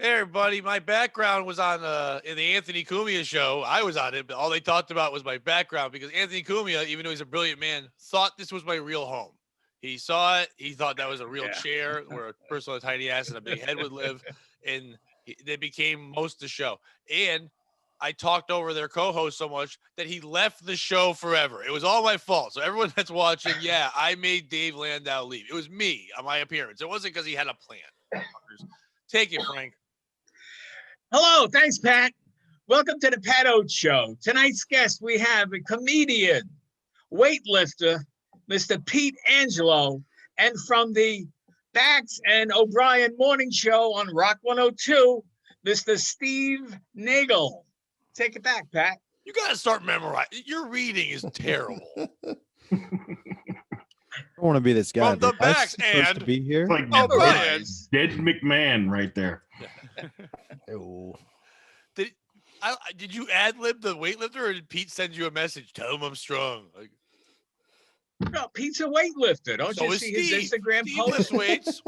Hey everybody, my background was on in the Anthony Cumia show. I was on it, but all they talked about was my background because Anthony Cumia, even though he's a brilliant man, thought this was my real home. He saw it. He thought that was a real chair where a person with a tiny ass and a big head would live, and they became most of the show. And I talked over their co-host so much that he left the show forever. It was all my fault. So everyone that's watching, yeah, I made Dave Landau leave. It was me on my appearance. It wasn't because he had a plan. Take it, Frank. Hello, thanks, Pat. Welcome to the Pat Oates Show. Tonight's guest, we have a comedian, weightlifter, Mr. Pete Angelo, and from the Bax and O'Brien Morning Show on Rock 102, Mr. Steve Nagle. Take it back, Pat. You got to start memorizing. Your reading is terrible. I don't want to be this guy. From the Bax and to be here. Like dead McMahon right there. Did you ad lib the weightlifter, or did Pete send you a message? Tell him I'm strong. Like, no, Pete's a weightlifter. Don't you see his Instagram post? Weights.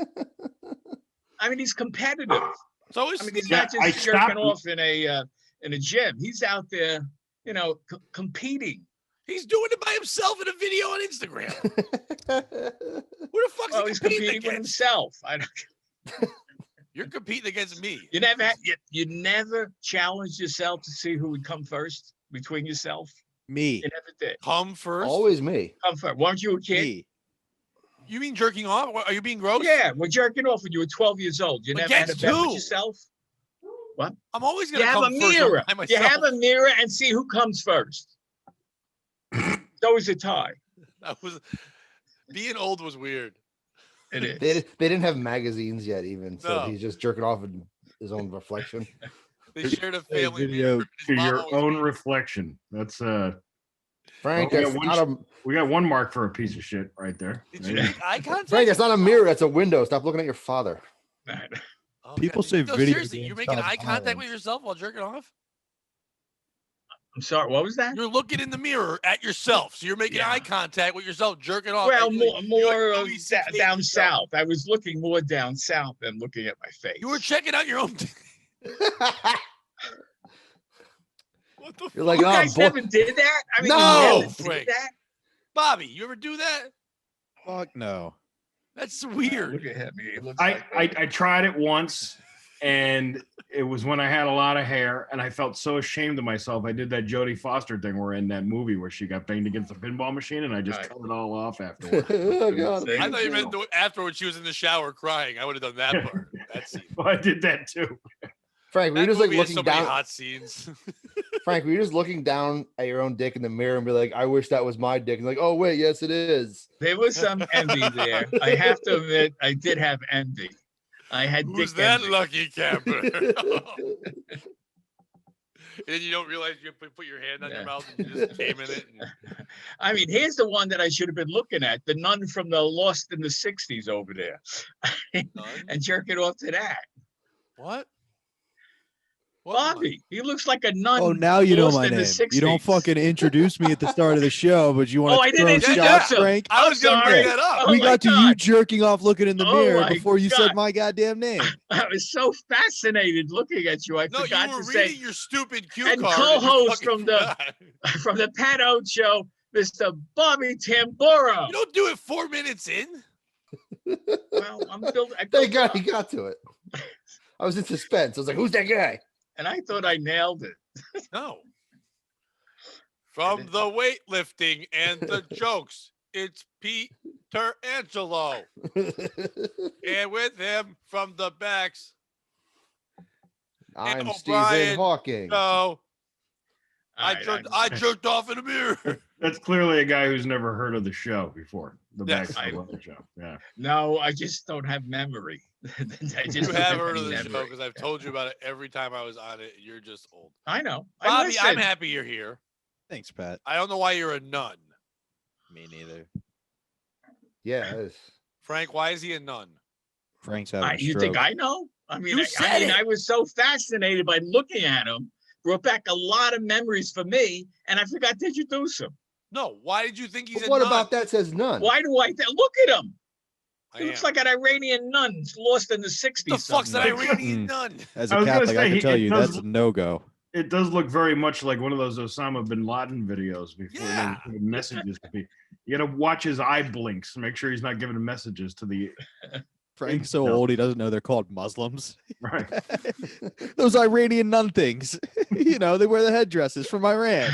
I mean, he's competitive. So is he's not just jerking off in a gym. He's out there, competing. He's doing it by himself in a video on Instagram. Who the fuck's he's competing with himself. I don't. You're competing against me. You never challenged yourself to see who would come first between yourself. Me. You never did. Come first. Always me. Come first. Weren't you a kid? Me. You mean jerking off? Are you being gross? Yeah, we're jerking off when you were 12 years old. You never had a bet with yourself. What? I'm always gonna have a mirror. You have a mirror and see who comes first. It's always a tie. Being old was weird. It is. They didn't have magazines yet, even. So he's just jerking off in his own reflection. They shared a family video to your own reflection. That's Frank. We got one mark for a piece of shit right there. Did you make eye contact? Frank, it's not a mirror. It's a window. Stop looking at your father. People say video. Seriously, you're making eye contact with yourself while jerking off? I'm sorry, what was that? You're looking in the mirror at yourself, so you're making eye contact with yourself, jerking off. Well, more down south. I was looking more down south than looking at my face. You were checking out your own. What the? You're like, you guys never did that? I mean, no, Frank. Bobby, you ever do that? Fuck no. That's weird. Look at him. I tried it once, and it was when I had a lot of hair, and I felt so ashamed of myself. I did that Jodie Foster thing where in that movie where she got banged against the pinball machine, and I just cut it all off afterwards. Oh, God. I thought you meant afterwards she was in the shower crying. I would have done that part. That scene. Well, I did that too. Frank, were you just like looking down? Hot scenes. Frank, were you just looking down at your own dick in the mirror and be like, I wish that was my dick? And like, oh, wait, yes, it is. There was some envy there. I have to admit, I did have envy. I had Who's dick that envy. lucky camper? And then you don't realize you put your hand on your mouth and you just came in it. I mean, here's the one that I should have been looking at. The nun from the Lost in the 60s over there. And jerking off to that. What? Bobby, he looks like a nun. Oh, now you know my name. You don't fucking introduce me at the start of the show, but you want to throw shots, Frank? I was going to bring that up. We got to you jerking off looking in the mirror before you said my goddamn name. I was so fascinated looking at you. I forgot to say. Your stupid cue and card. Co-host from the Pat Oates Show, Mr. Bobby Tamburo. You don't do it 4 minutes in. Well, I'm building. Thank God he got to it. I was in suspense. I was like, who's that guy? And I thought I nailed it. No. From the weightlifting and the jokes, it's Peter Angelo. And with him from the backs, I'm Stephen Hawking. No. I jerked off in a mirror. That's clearly a guy who's never heard of the show before. The Yes, Back to the Show. Yeah. No, I just don't have memory. You have heard of the show because I've told you about it every time I was on it. You're just old. I know. Bobby, I'm happy you're here. Thanks, Pat. I don't know why you're a nun. Me neither. Yeah, it is. Frank, why is he a nun? Frank's having a stroke. You think I know? I mean, I I was so fascinated by looking at him, brought back a lot of memories for me, and I forgot to introduce him. No, why did you think he's a What nun? about that says none? Why do I look at him? He looks like an Iranian nun lost in the 60s. The fuck's an Iranian nun? As a Catholic, I can tell you that's a no-go. It does look very much like one of those Osama bin Laden videos before they messages to be. You got to watch his eye blinks and make sure he's not giving messages to the. Frank's so old he doesn't know they're called Muslims. Right. Those Iranian nun things. You know, they wear the headdresses from Iran.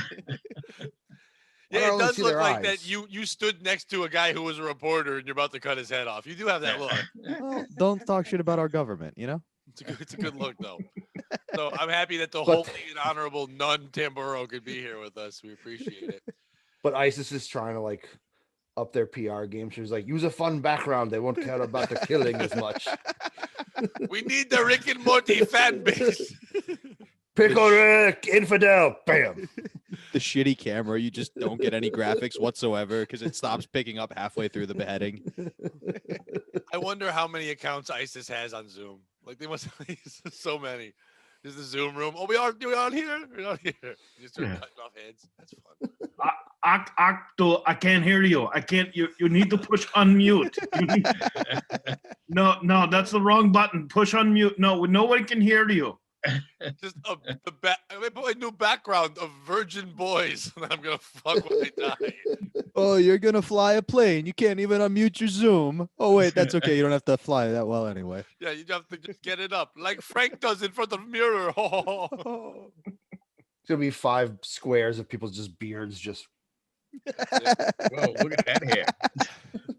Yeah, it does look like that you stood next to a guy who was a reporter and you're about to cut his head off. You do have that look. Well, don't talk shit about our government, you know? It's a good look, though. So I'm happy that the holy and honorable nun Tamburo could be here with us. We appreciate it. But ISIS is trying to like up their PR game. She was like, use a fun background. They won't care about the killing as much. We need the Rick and Morty fan base. Pickle Rick, infidel, bam. The shitty camera, you just don't get any graphics whatsoever because it stops picking up halfway through the beheading. I wonder how many accounts ISIS has on Zoom. Like they must have so many. There's the Zoom room. Oh, we are here. We're not here. You start cutting off heads. That's fun. I can't hear you. I can't. You need to push unmute. No, that's the wrong button. Push unmute. No, nobody can hear you. Just I put a new background of virgin boys. I'm gonna fuck when I die. Oh, you're gonna fly a plane. You can't even unmute your Zoom. Oh wait, that's okay. You don't have to fly that well anyway. Yeah, you have to just get it up like Frank does in front of the mirror. It's gonna be 5 squares of people's just beards. Just whoa! Look at that hair.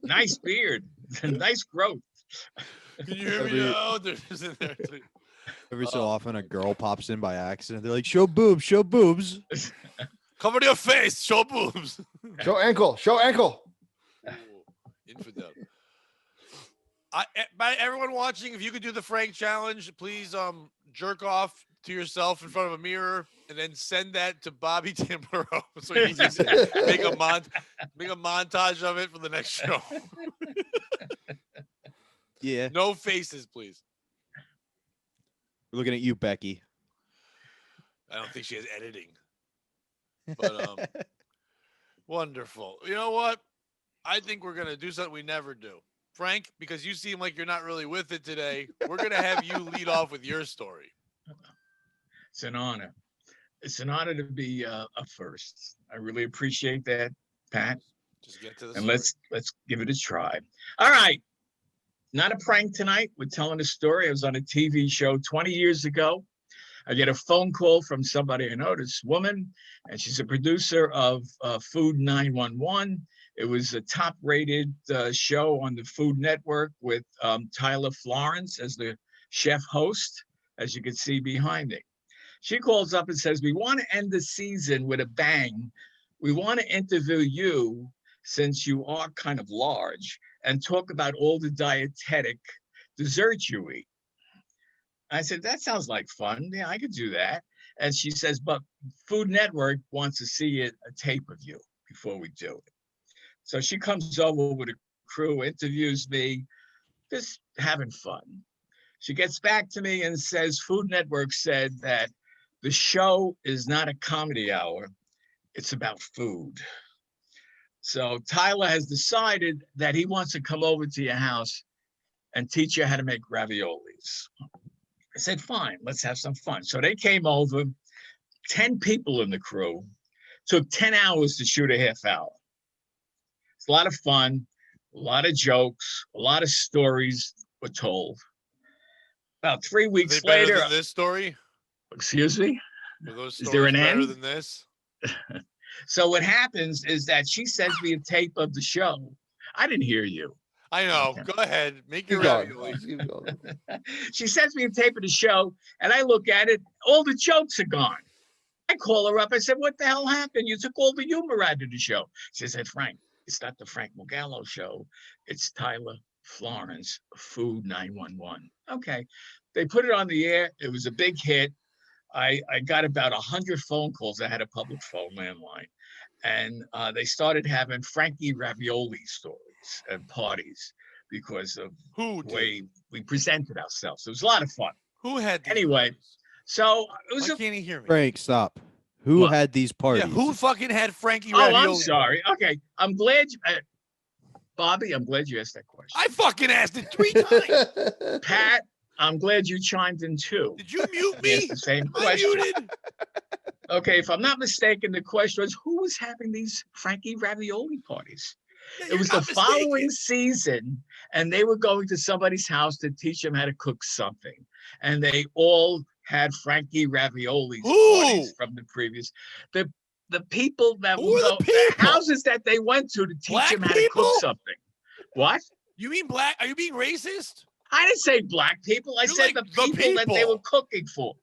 Nice beard. Nice growth. Can you hear me now? There's in there too. Every so often, a girl pops in by accident. They're like, "Show boobs, show boobs." Cover your face, show boobs. Show ankle, show ankle. Ooh, infidel. By everyone watching, if you could do the Frank challenge, please jerk off to yourself in front of a mirror and then send that to Bobby Tamburo so he can make a montage of it for the next show. Yeah. No faces, please. We're looking at you, Becky. I don't think she has editing. But wonderful. You know what? I think we're gonna do something we never do. Frank, because you seem like you're not really with it today, we're gonna have you lead off with your story. It's an honor. It's an honor to be up first. I really appreciate that, Pat. Just get to the and let's give it a try. All right. Not a prank tonight. We're telling a story. I was on a TV show 20 years ago. I get a phone call from somebody I know, this woman, and she's a producer of Food 911. It was a top-rated show on the Food Network with Tyler Florence as the chef host, as you can see behind me. She calls up and says, we want to end the season with a bang. We want to interview you, since you are kind of large, and talk about all the dietetic desserts you eat. I said, that sounds like fun. Yeah, I could do that. And she says, but Food Network wants to see a tape of you before we do it. So she comes over with a crew, interviews me, just having fun. She gets back to me and says, Food Network said that the show is not a comedy hour. It's about food. So Tyler has decided that he wants to come over to your house and teach you how to make raviolis. I said, fine, let's have some fun. So they came over, 10 people in the crew, took 10 hours to shoot a half hour. It's a lot of fun, a lot of jokes, a lot of stories were told. About 3 weeks later. Than this story? Excuse me? Are those is there an better end? Than this? So what happens is that she sends me a tape of the show. I didn't hear you. I know. Go ahead. Make your ravioli. She sends me a tape of the show, and I look at it. All the jokes are gone. I call her up. I said, what the hell happened? You took all the humor out of the show. She said, Frank, it's not the Frank Mugallo show. It's Tyler Florence, Food 911. Okay. They put it on the air. It was a big hit. I got about 100 phone calls. I had a public phone landline. And they started having Frankie ravioli stories and parties because of the way we presented ourselves. It was a lot of fun. Who had these anyway, parties? So it was Why can't he hear me? Frank, stop. Who had these parties? Yeah, who fucking had Frankie ravioli? Oh, I'm sorry. Okay. I'm glad Bobby, I'm glad you asked that question. I fucking asked it 3 times. Pat, I'm glad you chimed in too. Did you mute Asked me? the same I question. muted. Okay, if I'm not mistaken, the question was who was having these Frankie ravioli parties? Yeah, It you're was the not following mistaken. season, and they were going to somebody's house to teach them how to cook something. And they all had Frankie ravioli parties Who? from the previous. The people that Who will are go, the the people? houses that they went to teach Black them how to cook people? something. What? You mean black? Are you being racist? I didn't say black people. I You're said like the the people that they were people. cooking for.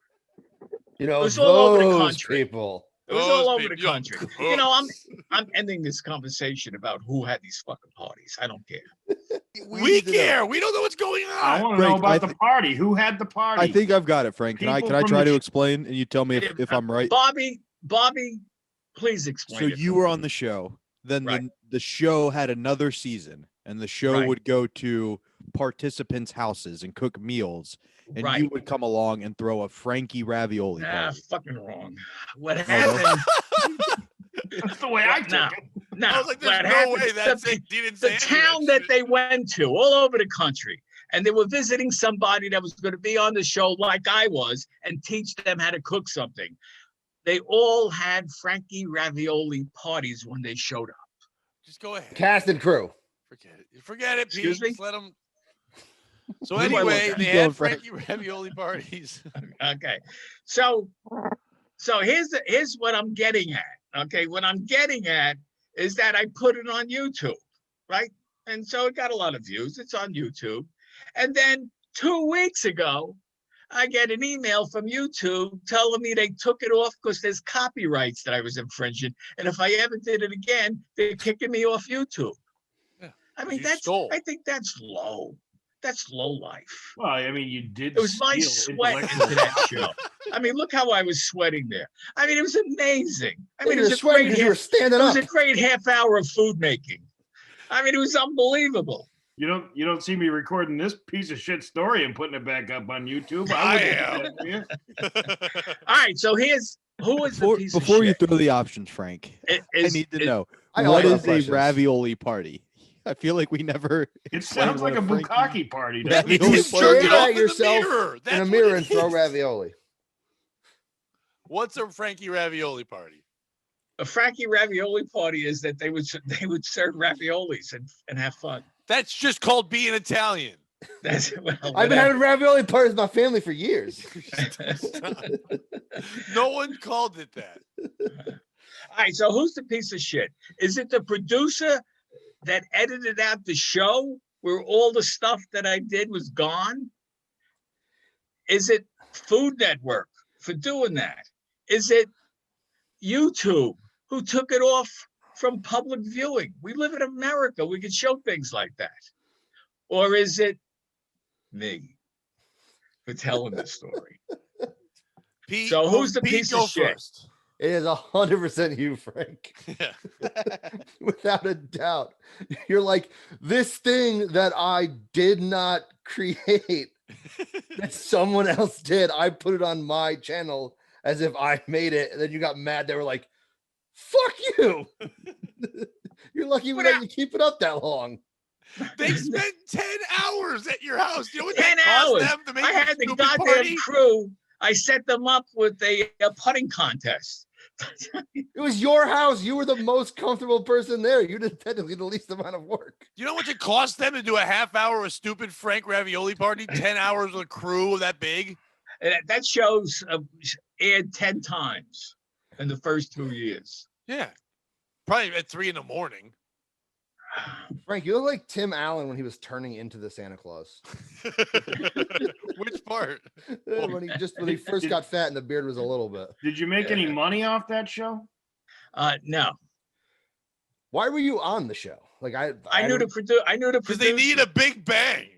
You know, It was all over the those country. people. It was Those all over the people, country. young You know, cooks. I'm ending this conversation about who had these fucking parties. I don't care. We need to know. care. We don't know what's going I on. want to know Frank, I about the party. Who had the party? I think I've got it, Frank. Can I People from try the to sh- explain and you tell me if I'm right? Bobby, please So explain it. you were on the show. Then Right. the show had another season, and the show Right. would go to participants' houses and cook meals, and Right. you would come along and throw a Frankie ravioli Nah, party. fucking wrong. What no? happened? That's the way I took No, it. no. I was like, what there's no happened? way that's the, it. You didn't the say any of town that shit. they went to all over the country, and they were visiting somebody that was going to be on the show like I was and teach them how to cook something. They all had Frankie ravioli parties when they showed up. Just go ahead. Cast and crew. Forget it. Forget it, Pete. Excuse me? Just let them. So Who do I look anyway, at? they Keep going, had Frank. Frankie ravioli parties. Okay. So here's what I'm getting at. Okay. What I'm getting at is that I put it on YouTube, right? And so it got a lot of views. It's on YouTube. And then 2 weeks ago, I get an email from YouTube telling me they took it off because there's copyrights that I was infringing. And if I ever did it again, they're kicking me off YouTube. Yeah, I mean, you stole. I think that's low. That's low life. Well, I mean, you did. It was my steal sweat intellectual into that property. show. I mean, look how I was sweating there. I mean, it was amazing. I mean, you it were was a sweating great because you were half, standing it was up. a great half hour of food making. I mean, it was unbelievable. You don't see me recording this piece of shit story and putting it back up on YouTube. I wouldn't am. do that for you. All right, so who is the piece Before of you shit? throw the options, Frank, I need to know I what also is have a questions. ravioli party? I feel like we never. It explained sounds like what a Frankie- bukkake party. That doesn't means it? Ravioli you party. jerk it Stare off at in the yourself mirror. That's in a what mirror it and throw is. ravioli. What's a Frankie ravioli party? A Frankie ravioli party is that they would serve raviolis and have fun. That's just called being Italian. That's I've been having ravioli parties with my family for years. No one called it that. All right, so who's the piece of shit? Is it the producer that edited out the show where all the stuff that I did was gone? Is it Food Network for doing that? Is it YouTube who took it off from public viewing? We live in America. We can show things like that. Or is it me for telling the story? Pete, So who's the Pete, piece go of shit? first. It is 100% you, Frank. Yeah. Without a doubt. You're like, this thing that I did not create, that someone else did, I put it on my channel as if I made it. And then you got mad. They were like, fuck you. You're lucky we let you keep it up that long. They spent 10 hours at your house. You know what 10 that cost hours. them to make I a had the stupid goddamn party? crew. I set them up with a putting contest. It was your house. You were the most comfortable person there. You did technically the least amount of work. You know what it cost them to do a half hour of stupid Frank ravioli party? 10 hours with a crew that big? And that show's aired 10 times in the first 2 years. Yeah. Probably at 3 a.m. Frank, you look like Tim Allen when he was turning into the Santa Claus. Which part? when he first got fat and the beard was a little bit. Did you make any money off that show? No. Why were you on the show? Like I knew the producer. Because they need a big bang.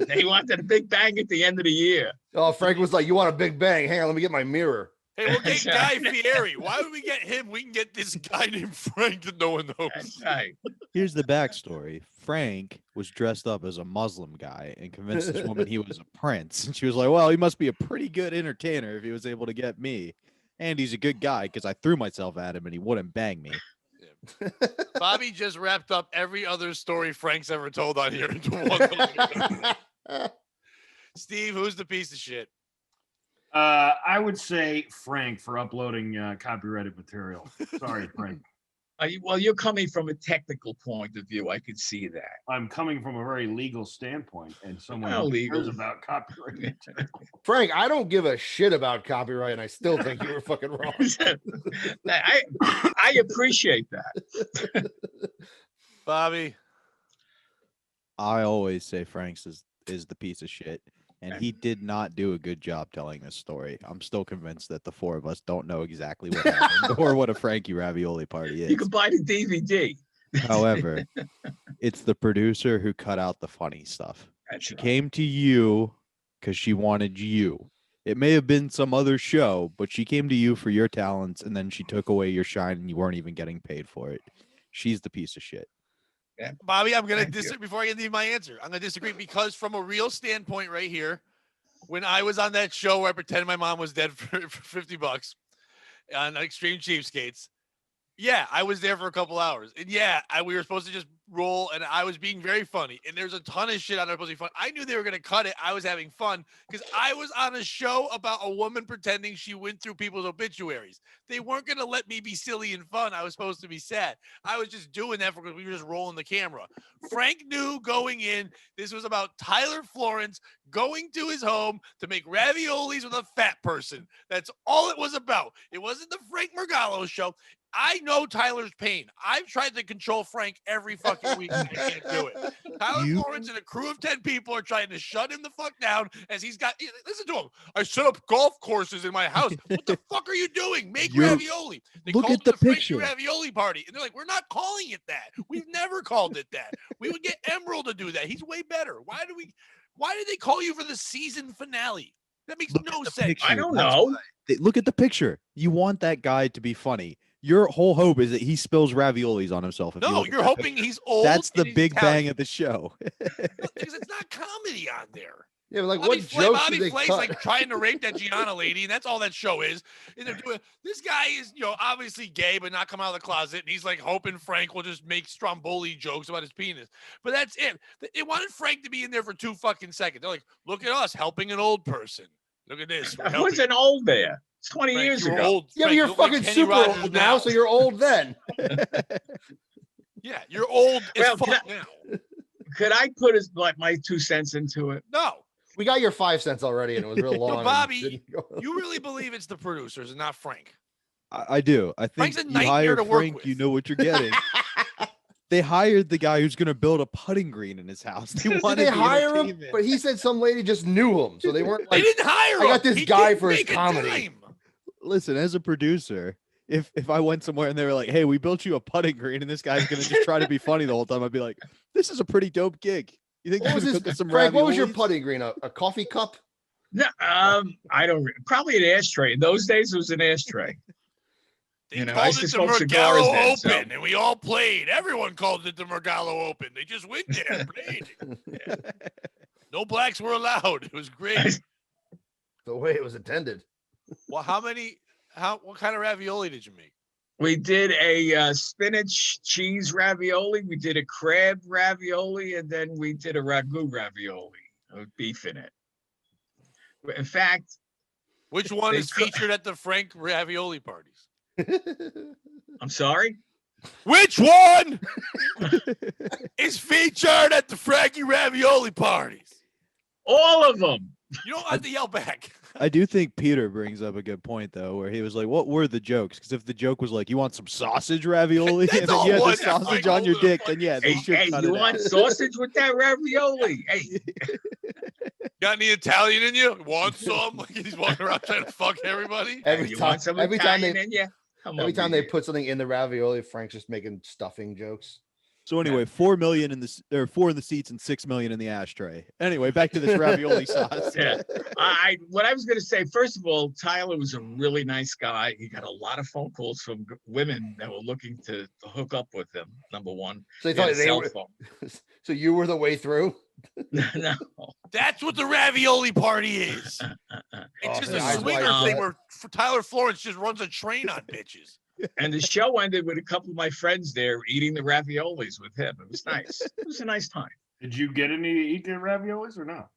They wanted a big bang at the end of the year. Oh, Frank was like, "You want a big bang? Hang on, let me get my mirror." Hey, we'll get That's Guy right. Fieri. Why would we get him? We can get this guy named Frank that no one knows. That's right. Here's the backstory. Frank was dressed up as a Muslim guy and convinced this woman he was a prince. And she was like, well, he must be a pretty good entertainer if he was able to get me. And he's a good guy because I threw myself at him and he wouldn't bang me. Bobby just wrapped up every other story Frank's ever told on here into one. Steve, who's the piece of shit? I would say Frank for uploading copyrighted material. Sorry, Frank. Well, you're coming from a technical point of view. I could see that. I'm coming from a very legal standpoint, and someone Well, who legal. cares about copyright. Frank, I don't give a shit about copyright, and I still think you were fucking wrong. I appreciate that. Bobby. I always say Frank's is the piece of shit. And he did not do a good job telling this story. I'm still convinced that the four of us don't know exactly what happened or what a Frankie ravioli party is. You can buy the DVD. However, it's the producer who cut out the funny stuff. She Right. came to you because she wanted you. It may have been some other show, but she came to you for your talents, and then she took away your shine, and you weren't even getting paid for it. She's the piece of shit. Yeah. Bobby, I'm going to disagree before I give my answer. I'm going to disagree because from a real standpoint right here, when I was on that show where I pretended my mom was dead for $50 on Extreme Cheapskates, yeah, I was there for a couple hours. And yeah, we were supposed to just roll, and I was being very funny. And there's a ton of shit on there supposed to be fun. I knew they were going to cut it. I was having fun because I was on a show about a woman pretending she went through people's obituaries. They weren't going to let me be silly and fun. I was supposed to be sad. I was just doing that because we were just rolling the camera. Frank knew going in, this was about Tyler Florence going to his home to make raviolis with a fat person. That's all it was about. It wasn't the Frank Mergallo show. I know Tyler's pain. I've tried to control Frank every fucking week. I can't do it. Tyler Florence and a crew of 10 people are trying to shut him the fuck down as he's got, listen to him. I set up golf courses in my house. What the fuck are you doing? Make ravioli. They look called at the it Frankie picture. Ravioli party. And they're like, we're not calling it that. We've never called it that. We would get Emerald to do that. He's way better. Why did they call you for the season finale? That makes no sense. Picture. I don't know. Look at the picture. You want that guy to be funny. Your whole hope is that he spills raviolis on himself. No, you're hoping he's old. That's the and big Italian. bang of the show. Because it's not comedy on there. Yeah, but like Bobby what jokes Bobby did they Flay's cut? like trying to rape that Gianna lady, and that's all that show is. And they're doing this guy is, obviously gay, but not come out of the closet, and he's like hoping Frank will just make Stromboli jokes about his penis. But that's it. They wanted Frank to be in there for 2 fucking seconds. They're like, look at us helping an old person. Look at this. I wasn't old there. It's 20 Frank, years you were ago. old. Yeah, but Frank, you're you look like fucking Kenny super Rogers old now, so you're old then. Yeah, you're old as Well, fuck now. Could I put like my 2 cents into it? No. We got your 5 cents already, and it was real long. and Bobby, didn't go- you really believe it's the producers and not Frank? I do. I think Frank's a you nightmare hire to work Frank, with. you know what you're getting. They hired the guy who's going to build a putting green in his house. They Did wanted they the hire him? entertainment. But he said some lady just knew him, so they weren't They like. didn't hire him. I got this He guy didn't for his make a comedy. dime. Listen, as a producer, if I went somewhere and they were like, "Hey, we built you a putting green," and this guy's going to just try to be funny the whole time, I'd be like, "This is a pretty dope gig." You think What was you this? cook us some Frank, what was your raviolis? putting green? A coffee cup? No, I don't. Probably an ashtray. In those days, it was an ashtray. They I called used to it the smoke cigars Mergallo then, Open, so. and we all played. Everyone called it the Mergallo Open. They just went there and played. No blacks were allowed. It was great. The way it was intended. Well, what kind of ravioli did you make? We did a spinach cheese ravioli. We did a crab ravioli, and then we did a ragu ravioli with beef in it. In fact, Which one They is co- featured at the Frank ravioli parties? I'm sorry. Which one is featured at the Frankie ravioli parties? All of them. You don't have to yell back. I do think Peter brings up a good point though, where he was like, "What were the jokes?" Because if the joke was like, "You want some sausage ravioli," That's and then all you had it the was, that sausage Frank on your holding a dick, then yeah, they Hey, should cut you it want out. sausage with that ravioli? Hey, Got any Italian in you? Want some? Like he's walking around trying to fuck everybody. Every you time, want some every time Italian they, in you? Come every over time they here. put something in the ravioli, Frank's just making stuffing jokes. So anyway, 4 million in the or 4 in the seats and 6 million in the ashtray. Anyway, back to this ravioli sauce. Yeah. What I was going to say, first of all, Tyler was a really nice guy. He got a lot of phone calls from women that were looking to hook up with him. Number one, So they He had thought a they cell were. phone. So you were the way through. No, That's what the ravioli party is. It's Oh, just man, a I swinger like thing that. where Tyler Florence just runs a train on bitches. And the show ended with a couple of my friends there eating the raviolis with him. It was nice. It was a nice time. Did you get any to eat the raviolis or no?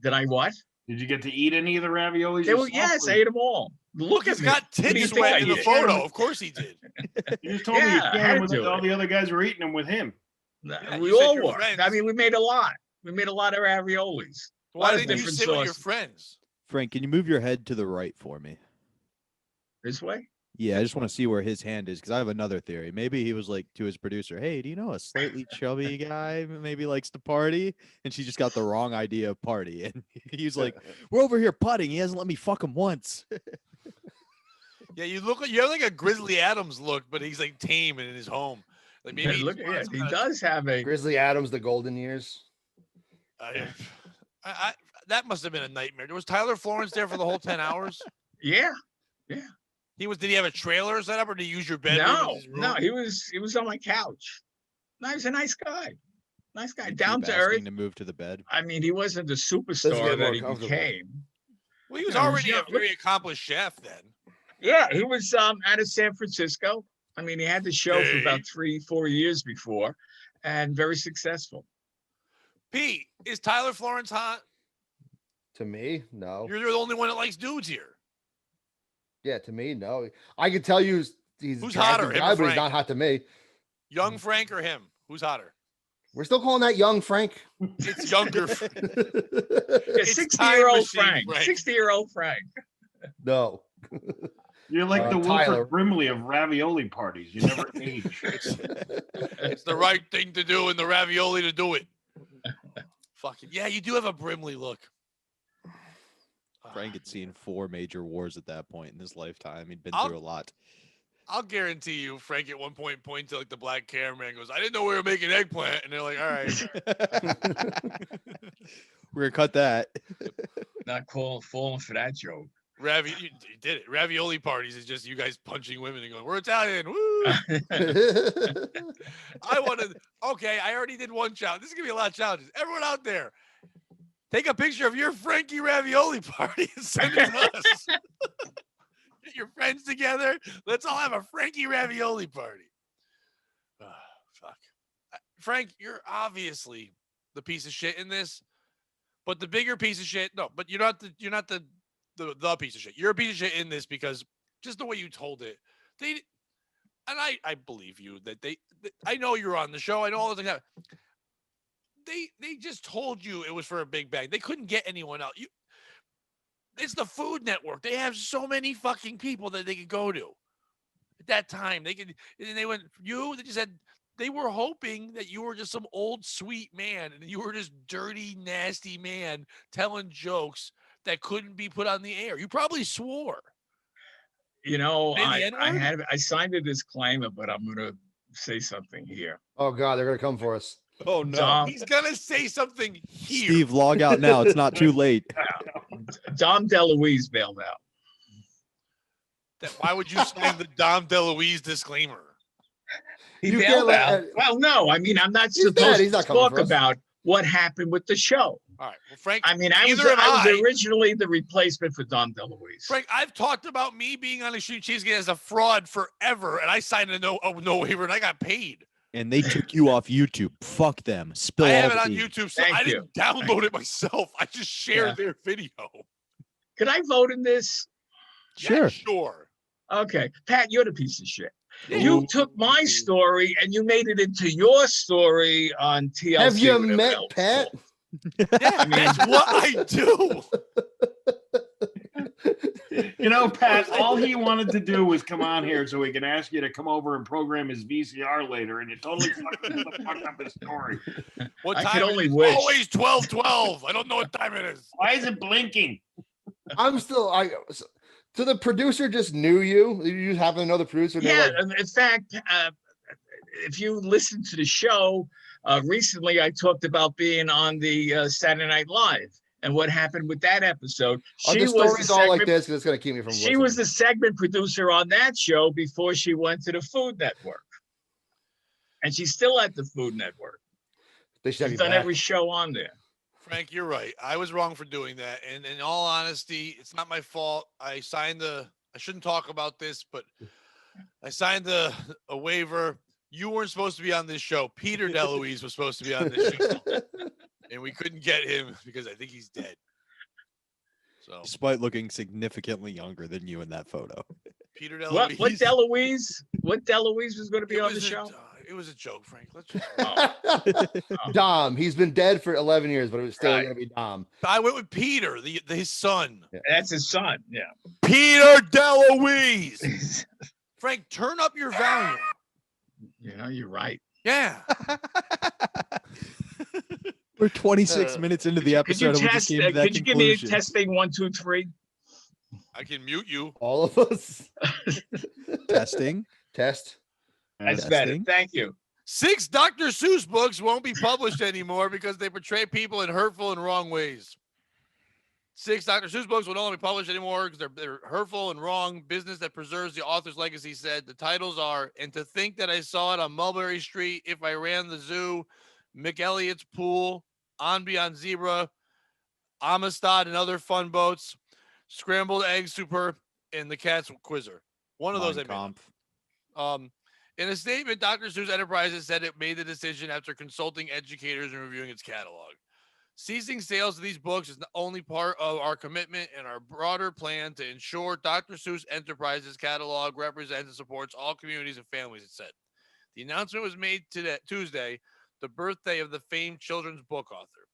Did I what? Did you get to eat any of the raviolis? They were, yourself, yes, or- I ate them all. Look at He's me. got What do you tits think wet I in the did? photo. Of course he did. You just told me you Yeah, I shared had them with to. all the other guys were eating them with him. Yeah, We you said all your were. friends. I mean, we made a lot. We made a lot of raviolis. Why lot of didn't you different sit with your sauces. friends? Frank, can you move your head to the right for me? This way? Yeah, I just want to see where his hand is because I have another theory. Maybe he was like to his producer, "Hey, do you know a slightly chubby guy who maybe likes to party?" And she just got the wrong idea of party. And he's like, "We're over here putting. He hasn't let me fuck him once." Yeah, you have like a Grizzly Adams look, but he's like tame and in his home. Like maybe Look, yeah, he does have a. Grizzly Adams, the golden years. That must have been a nightmare. Was Tyler Florence there for the whole 10 hours? Yeah. Did he have a trailer set up or did he use your bedroom? No, as his room? no, he was on my couch. No, he was a nice guy. Nice guy, You down keep to asking earth. to move to the bed. I mean, he wasn't the Doesn't superstar get that more he comfortable. became. Well, he was Yeah, already a look- very accomplished chef then. Yeah, he was out of San Francisco. I mean, he had the show for about 3-4 years before, and very successful. Pete, is Tyler Florence hot? To me, no. You're the only one that likes dudes here. Yeah, to me, no. I can tell you he's Who's attractive hotter, him guy, or but he's Frank? not hot to me. Young Frank or him? Who's hotter? We're still calling that young Frank. It's younger. Yeah, It's 60-year-old time machine, Frank. Frank. 60-year-old Frank. No. You're like the Tyler. Wilford Brimley of ravioli parties. You never age. It's the right thing to do and the ravioli to do it. Fucking yeah, you do have a Brimley look. Frank had seen 4 major wars at that point in his lifetime. He'd been I'll- through a lot. I'll guarantee you, Frank at one point points to like the black cameraman and goes, "I didn't know we were making eggplant," and they're like, "All right." We're gonna cut that. Not falling for that joke. You did it. Ravioli parties is just you guys punching women and going, "We're Italian." Woo! I wanted. Okay, I already did one challenge. This is gonna be a lot of challenges. Everyone out there, take a picture of your Frankie ravioli party and send it to us. Get your friends together. Let's all have a Frankie ravioli party. Fuck, Frank, you're obviously the piece of shit in this, but the bigger piece of shit. No, but you're not the piece of shit. You're a piece of shit in this because just the way you told it. I believe you that I know you're on the show. I know all the things. They just told you it was for a big bang. They couldn't get anyone else. It's the Food Network. They have so many fucking people that they could go to. At that time, they went you. They just said they were hoping that you were just some old sweet man and you were just dirty, nasty man telling jokes that couldn't be put on the air. You probably swore. You know, Maybe N-word? I signed a disclaimer, but I'm gonna say something here. Oh God, they're gonna come for us. Oh no. Dom, He's gonna say something here. Steve, log out now. It's not too late. Dom DeLuise bailed out. Why would you sign the Dom DeLuise disclaimer? He You bailed can't out. let- Well, no, I mean, I'm not He's dead. supposed He's to not coming talk for us. about what happened with the show. All right. Well, Frank, I mean, I was neither am I. originally the replacement for Dom DeLuise. Frank, I've talked about me being on a Street Cheesecake as a fraud forever, and I signed a no waiver and I got paid. And they took you off YouTube. Fuck them. Spill I all have it the on tea. YouTube, so Thank I didn't download it myself. I just shared Yeah. their video. Could I vote in this? Sure. Yeah, sure. Okay, Pat, you're the piece of shit. Yeah, You took my story and you made it into your story on TLC. Have you whatever met else. Pat? Yeah, that's what I do. You know, Pat, all he wanted to do was come on here so he can ask you to come over and program his VCR later, and you totally fucked up his story. What I time could is only it? wish. Always 12:12. I don't know what time it is. Why is it blinking? I'm still. So the producer just knew you. You just happen to know the producer. and they're Yeah, like, in fact, if you listen to the show, recently I talked about being on the Saturday Night Live and what happened with that episode. oh, the story's all like this because it's gonna keep me from. She was listening. the segment producer on that show before she went to the Food Network. And she's still at the Food Network. They should have She's you done back. every show on there. Frank, you're right. I was wrong for doing that. And in all honesty, it's not my fault. I shouldn't talk about this, but I signed a waiver. You weren't supposed to be on this show. Peter DeLuise was supposed to be on this show. And we couldn't get him because I think he's dead. So Despite looking significantly younger than you in that photo. Peter DeLuise. What Deloise? What Deloise was going to be on the show? It was a joke, Frank. Let's just Dom. He's been dead for 11 years, but it was still Right. going to be Dom. I went with Peter, his son. That's his son. Yeah. Peter DeLuise. Frank, turn up your volume. You know, you're right. Yeah. We're 26 minutes into the Could you episode. And we just test? came to that Could you give me a conclusion. testing 1, 2, 3? I can mute you. All of us. Testing. Test. That's better. Testing. Thank you. 6 Dr. Seuss books won't be published anymore because they portray people in hurtful and wrong ways. 6 Dr. Seuss books will no longer be published anymore because they're hurtful and wrong. Business that preserves the author's legacy said. The titles are And to Think That I Saw It on Mulberry Street, If I Ran the Zoo, McElliot's Pool, On Beyond Zebra, Amistad and Other Fun Boats, Scrambled Egg Super, and The Cat's Quizzer. One of those I Mein made. Kampf. In a statement, Dr. Seuss Enterprises said it made the decision after consulting educators and reviewing its catalog. Ceasing sales of these books is only part of our commitment and our broader plan to ensure Dr. Seuss Enterprises catalog represents and supports all communities and families, it said. The announcement was made Tuesday, the birthday of the famed children's book author.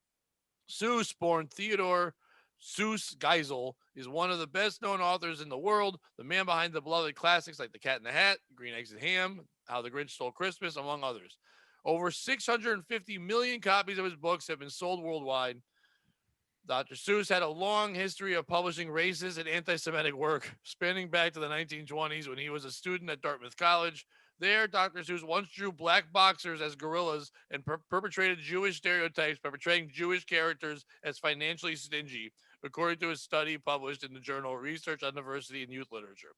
Seuss, born Theodore Seuss Geisel, is one of the best-known authors in the world, the man behind the beloved classics like The Cat in the Hat, Green Eggs and Ham, How the Grinch Stole Christmas, among others. Over 650 million copies of his books have been sold worldwide. Dr. Seuss had a long history of publishing racist and anti-Semitic work, spanning back to the 1920s when he was a student at Dartmouth College. There, Dr. Seuss once drew black boxers as gorillas and perpetrated Jewish stereotypes by portraying Jewish characters as financially stingy, according to a study published in the journal Research on Diversity in Youth Literature.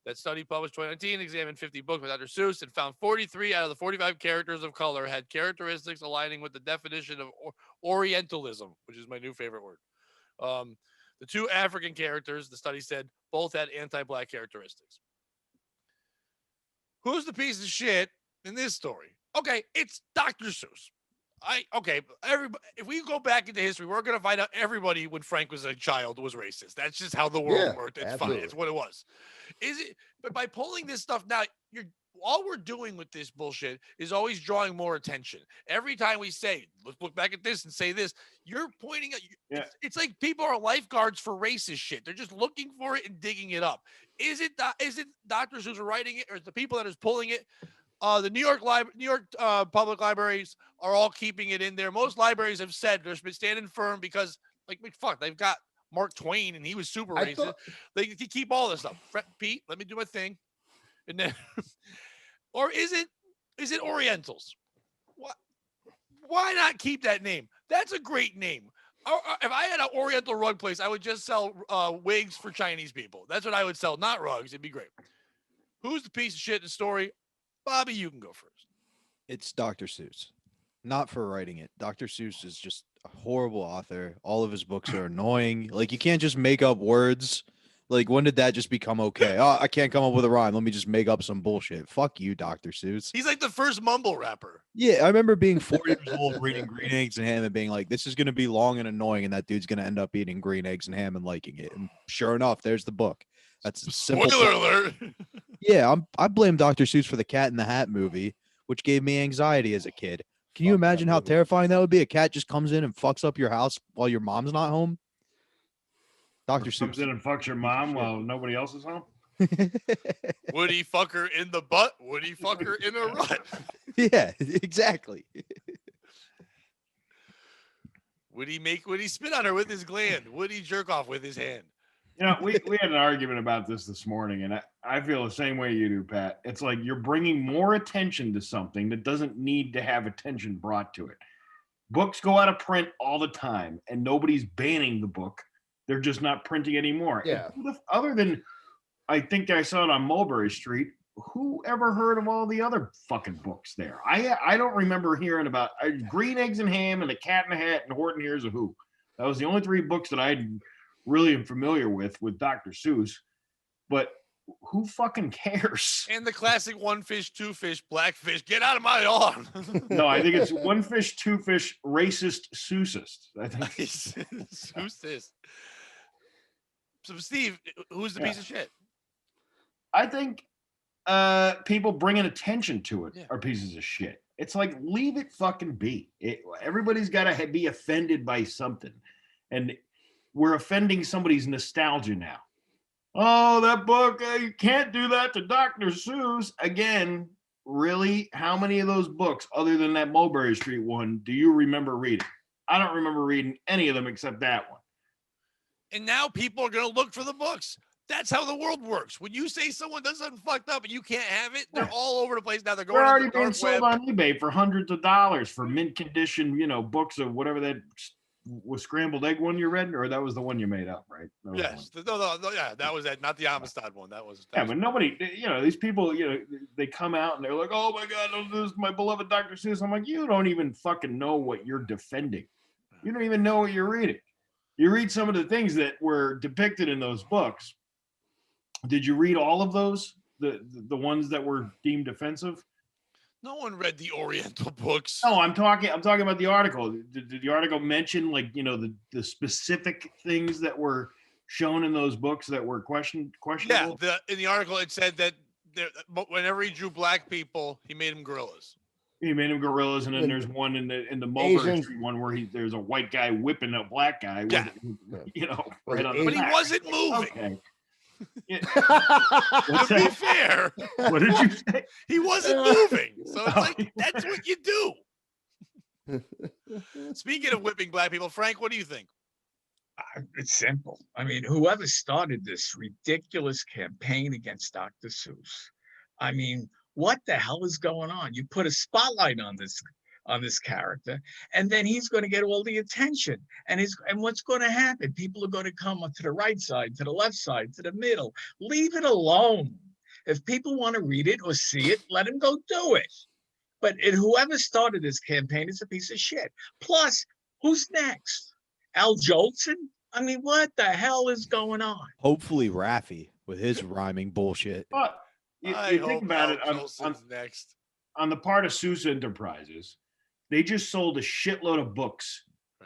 That study, published 2019, examined 50 books by Dr. Seuss and found 43 out of the 45 characters of color had characteristics aligning with the definition of Orientalism, which is my new favorite word. The 2 African characters, the study said, both had anti-black characteristics. Who's the piece of shit in this story? Okay, it's Dr. Seuss. Everybody. If we go back into history, we're gonna find out everybody when Frank was a child was racist. That's just how the world worked. It's absolutely. fine. It's what it was. Is it? But by pulling this stuff now, all we're doing with this bullshit is always drawing more attention. Every time we say, let's look back at this and say this, you're pointing at. It's like people are lifeguards for racist shit. They're just looking for it and digging it up. Is it Dr. Seuss writing it, or is the people that is pulling it? The New York public libraries are all keeping it in there. Most libraries have said they've been standing firm because, they've got Mark Twain and he was super racist. They keep all this stuff. Pete, let me do my thing, and then, or is it Orientals? Why not keep that name? That's a great name. If I had an Oriental rug place, I would just sell wigs for Chinese people. That's what I would sell, not rugs. It'd be great. Who's the piece of shit in the story? Bobby, you can go first. It's Dr. Seuss. Not for writing it. Dr. Seuss is just a horrible author. All of his books are annoying. Like, you can't just make up words. Like, when did that just become okay? Oh, I can't come up with a rhyme. Let me just make up some bullshit. Fuck you, Dr. Seuss. He's like the first mumble rapper. Yeah, I remember being 4 years old reading Green Eggs and Ham and being like, this is going to be long and annoying, and that dude's going to end up eating green eggs and ham and liking it. And sure enough, there's the book. That's a simple. Spoiler alert. Yeah, I blame Dr. Seuss for the Cat in the Hat movie, which gave me anxiety as a kid. Can you imagine how terrifying that would be? A cat just comes in and fucks up your house while your mom's not home. Dr. Seuss Comes in and fucks your mom while nobody else is home. Would he fuck her in the butt? Would he fuck her in a rut? Yeah, exactly. Would he spit on her with his gland? Would he jerk off with his hand? You know, we had an argument about this morning, and I feel the same way you do, Pat. It's like you're bringing more attention to something that doesn't need to have attention brought to it. Books go out of print all the time, and nobody's banning the book. They're just not printing anymore. Yeah. Other than, I think I saw it on Mulberry Street, who ever heard of all the other fucking books there? I don't remember hearing about Green Eggs and Ham and The Cat in the Hat and Horton Hears a Who. That was the only 3 books that I really am familiar with Dr. Seuss. But who fucking cares? And the classic one fish, two fish, black fish. Get out of my lawn. No, I think it's one fish, two fish, racist, Seussist. I think. Who's this? So, Steve, who's the piece of shit? I think people bringing attention to it are pieces of shit. It's like, leave it fucking be. Everybody's got to be offended by something. And we're offending somebody's nostalgia now. Oh, that book, you can't do that to Dr. Seuss. Again, really? How many of those books, other than that Mulberry Street one, do you remember reading? I don't remember reading any of them except that one. And now people are going to look for the books. That's how the world works. When you say someone does something fucked up and you can't have it, they're all over the place now. They're already being sold on eBay for hundreds of dollars for mint condition, books of whatever that was scrambled egg one you read, or that was the one you made up, right? Yes. No, yeah, that was that, not the Amistad one. That was. But nobody, these people, they come out and they're like, oh my God, this is my beloved Dr. Seuss. I'm like, you don't even fucking know what you're defending. You don't even know what you're reading. You read some of the things that were depicted in those books. Did you read all of those? The ones that were deemed offensive? No one read the Oriental books. No, I'm talking about the article. Did the article mention the specific things that were shown in those books that were questionable? Yeah, in the article it said that whenever he drew black people, he made them gorillas. He made them gorillas, and then there's one in the Mulberry Street one where there's a white guy whipping a black guy. Yeah. Right on. But he wasn't moving. Okay. Yeah. To be fair, what did you say? He wasn't moving. So it's like, that's what you do. Speaking of whipping black people, Frank, what do you think? It's simple. I mean, whoever started this ridiculous campaign against Dr. Seuss, I mean, what the hell is going on? You put a spotlight on this character, and then he's going to get all the attention. And what's going to happen? People are going to come to the right side, to the left side, to the middle. Leave it alone. If people want to read it or see it, let them go do it. But whoever started this campaign is a piece of shit. Plus, who's next? Al Jolson? I mean, what the hell is going on? Hopefully Raffi with his rhyming bullshit. But you think about it next. On the part of Seuss Enterprises, they just sold a shitload of books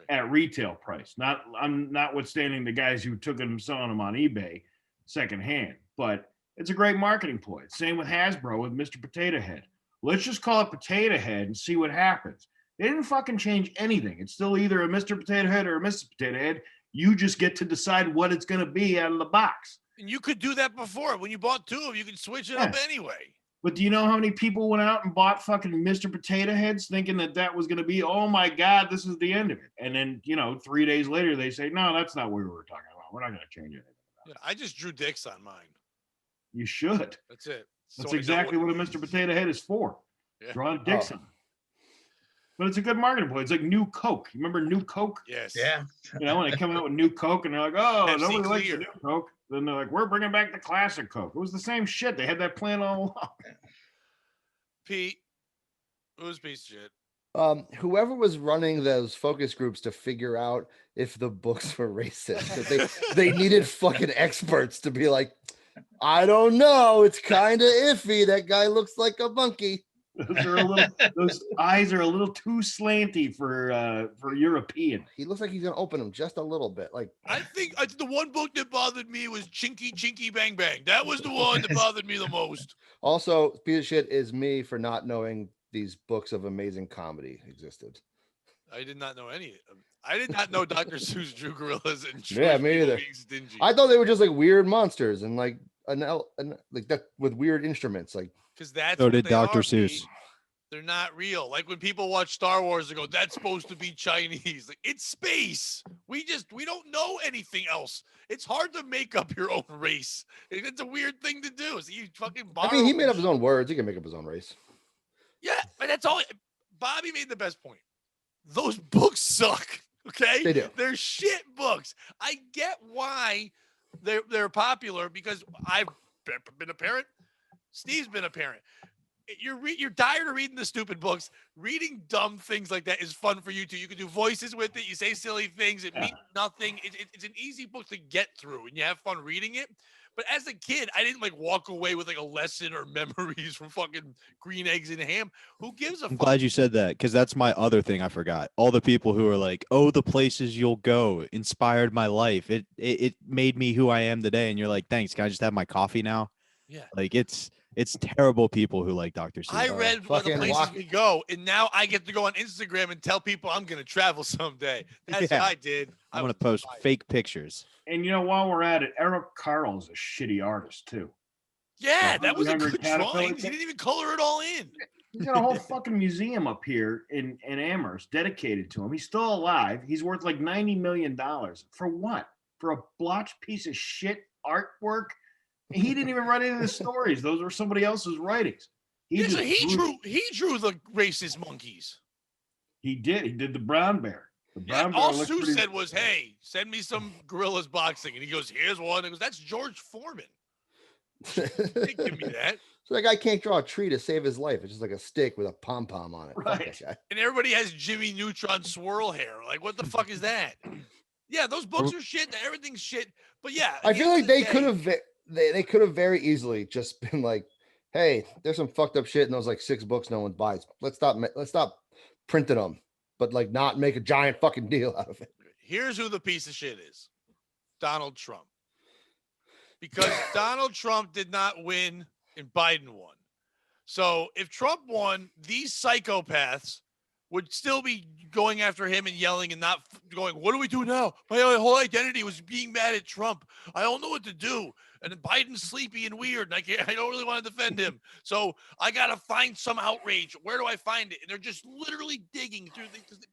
at retail price. I'm notwithstanding the guys who took them selling them on eBay secondhand, but it's a great marketing ploy. Same with Hasbro with Mr. Potato Head. Let's just call it Potato Head and see what happens. They didn't fucking change anything. It's still either a Mr. Potato Head or a Mrs. Potato Head. You just get to decide what it's going to be out of the box. And you could do that before. When you bought two of them, you could switch it up anyway. But do you know how many people went out and bought fucking Mr. Potato Heads thinking that was going to be, oh my God, this is the end of it. And then, 3 days later, they say, no, that's not what we were talking about. We're not going to change anything. Yeah, I just drew dicks on mine. You should. That's it. That's exactly what a Mr. Potato Head is for. Yeah. Drawing dicks on. But it's a good marketing play. It's like New Coke. You remember New Coke? Yes. Yeah. When they come out with New Coke and they're like, oh, FC nobody likes Clear. the New Coke. Then they're like, we're bringing back the classic Coke. It was the same shit. They had that plan all along. Pete, who's a piece of shit? Whoever was running those focus groups to figure out if the books were racist, that they needed fucking experts to be like, I don't know, it's kind of iffy. That guy looks like a monkey. Those eyes are a little too slanty for European. He looks like he's gonna open them just a little bit. Like, I think the one book that bothered me was Chinky Chinky Bang Bang. That was the one that bothered me the most. Also, piece of shit is me for not knowing these books of amazing comedy existed. I did not know any. I did not know Dr. Seuss drew gorillas and me either. being stingy. I thought they were just like weird monsters and like like that with weird instruments, like. Because that's so what did they Dr. are, Seuss. Pete. They're not real. Like when people watch Star Wars, they go, "That's supposed to be Chinese." Like, it's space. We don't know anything else. It's hard to make up your own race. It's a weird thing to do. So you fucking borrow. I mean, he made up his own words. He can make up his own race. Yeah, but that's all. Bobby made the best point. Those books suck. Okay, they do. They're shit books. I get why they're popular because I've been a parent. Steve's been a parent. You're tired of reading the stupid books. Reading dumb things like that is fun for you too. You can do voices with it. You say silly things. It means nothing. It's an easy book to get through, and you have fun reading it. But as a kid, I didn't like walk away with like a lesson or memories from fucking green eggs and ham. Who gives a I'm fuck? glad you said that because that's my other thing I forgot. All the people who are like, "Oh, the places you'll go inspired my life. It made me who I am today." And you're like, "Thanks. Can I just have my coffee now?" Yeah. Like it's terrible people who like Dr. Seuss. I read one of the fucking places walk- we go, and now I get to go on Instagram and tell people I'm going to travel someday. That's Yeah. what I did. I'm I gonna was post inspired. fake pictures. And you know, while we're at it, Eric Carle's a shitty artist too. Yeah, The that was a 100 good caterpillar drawing. He thing. didn't even color it all in. He's got a whole fucking museum up here in Amherst dedicated to him. He's still alive. He's worth like $90 million. For what? For a blotched piece of shit artwork? He didn't even write any of the stories. Those were somebody else's writings. Yeah, so drew- he drew the racist monkeys. He did. He did the brown bear. The Yeah, brown bear all looked Sue pretty- said was, "Hey, send me some gorillas boxing," and he goes, "Here's one." He goes, "That's George Foreman." They give me that. So that guy can't draw a tree to save his life. It's just like a stick with a pom pom on it. Fuck Right. that guy. And everybody has Jimmy Neutron swirl hair. Like, what the fuck is that? Yeah, those books are shit. Everything's shit. But yeah, I at the feel end like of the they day- could have they could have very easily just been like, hey, there's some fucked up shit in those like 6 books no one buys. Let's stop printing them, but like not make a giant fucking deal out of it. Here's who the piece of shit is: Donald Trump. Because Donald Trump did not win and Biden won. So if Trump won, these psychopaths would still be going after him and yelling and not going, "What do we do now? My whole identity was being mad at Trump. I don't know what to do. And Biden's sleepy and weird, and I don't really want to defend him. So I got to find some outrage. Where do I find it?" And they're just literally digging through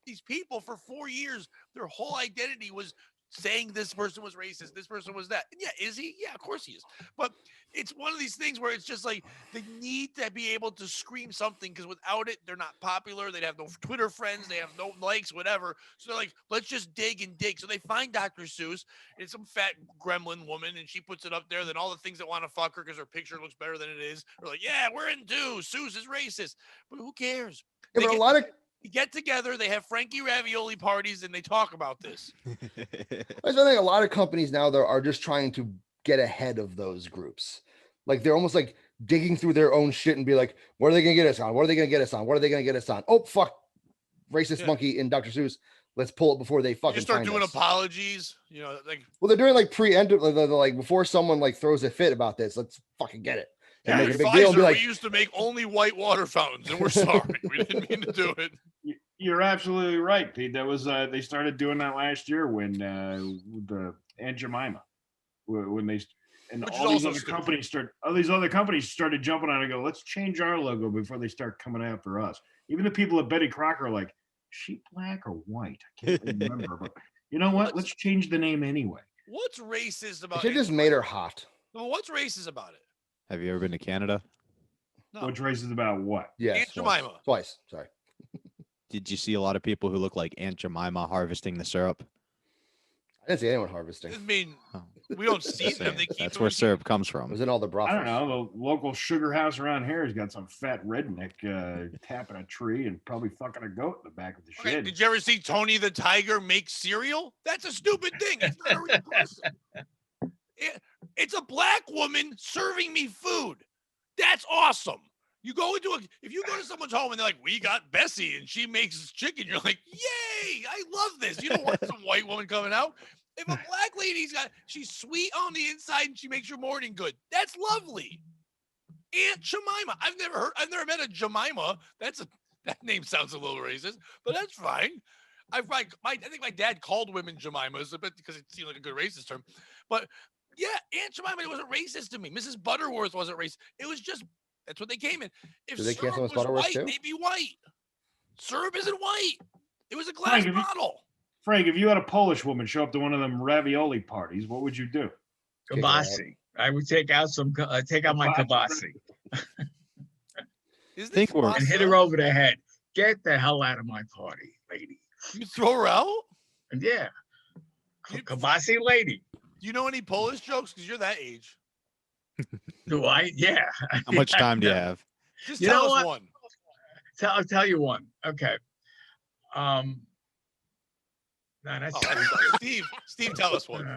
these people for 4 years. Their whole identity was saying this person was racist, this person was that. And yeah, is he? Yeah, of course he is. But it's one of these things where it's just like they need to be able to scream something, because without it, they're not popular. They'd have no Twitter friends. They have no likes, whatever. So they're like, let's just dig and dig. So they find Dr. Seuss. It's some fat gremlin woman, and she puts it up there. Then all the things that want to fuck her because her picture looks better than it is are like, yeah, we're in two. Seuss is racist. But who cares? Yeah, They but a lot of get together, they have Frankie ravioli parties, and they talk about this. I think a lot of companies now there are just trying to get ahead of those groups. Like they're almost like digging through their own shit and be like, what are they gonna get us on? What are they gonna get us on? What are they gonna get us on? Oh fuck, racist monkey in Dr. Seuss. Let's pull it before they fucking You start find doing us. apologies, like Well, they're doing like preemptive, like before someone like throws a fit about this. Let's fucking get it. And make a big deal and be Pfizer, like, we used to make only white water fountains, and we're sorry. We didn't mean to do it. You're absolutely right, Pete. That was they started doing that last year when the Aunt Jemima, when they and Which is all these also other stupid. companies started jumping on it and go, let's change our logo before they start coming after us. Even the people at Betty Crocker are like, is she black or white? I can't remember. But you know what? Let's change the name anyway. What's racist about she just made her hot. Well, what's racist about it? Have you ever been to Canada? No. What's racist about what? Yes, Aunt Jemima. Twice. Sorry. Did you see a lot of people who look like Aunt Jemima harvesting the syrup? I didn't see anyone harvesting. I mean, Oh. we don't see Just them. saying. They keep That's them where in- syrup comes It from. was in all the I brothels. don't know. The local sugar house around here has got some fat redneck tapping a tree and probably fucking a goat in the back of the Okay, shed. did you ever see Tony the Tiger make cereal? That's a stupid thing. It's not a real person. It's a black woman serving me food. That's awesome. You go if you go to someone's home and they're like, we got Bessie and she makes chicken, you're like, yay, I love this. You don't want some white woman coming out. If a black lady's she's sweet on the inside and she makes your morning good, that's lovely. Aunt Jemima. I've never met a Jemima. That name sounds a little racist, but that's fine. I think my dad called women Jemimas a bit because it seemed like a good racist term. But yeah, Aunt Jemima wasn't racist to me. Mrs. Butterworth wasn't racist. It was just, that's what they came in. If Did they syrup cancel Miss was Butterworth white, too? they'd be white. Syrup isn't white. It was a glass Frank, bottle. Frank, if you had a Polish woman show up to one of them ravioli parties, what would you do? Kick her out. Kabasi. I would take out my kabasi Isn't Think it we're- and hit her over the head. Get the hell out of my party, lady. You throw her out? And yeah, You- kabasi lady. Do you know any Polish jokes? Because you're that age. Do I? Yeah. How much time do you have? Just You tell know us what? one. I'll tell you one. Okay. No, that's Oh, Steve, tell us one.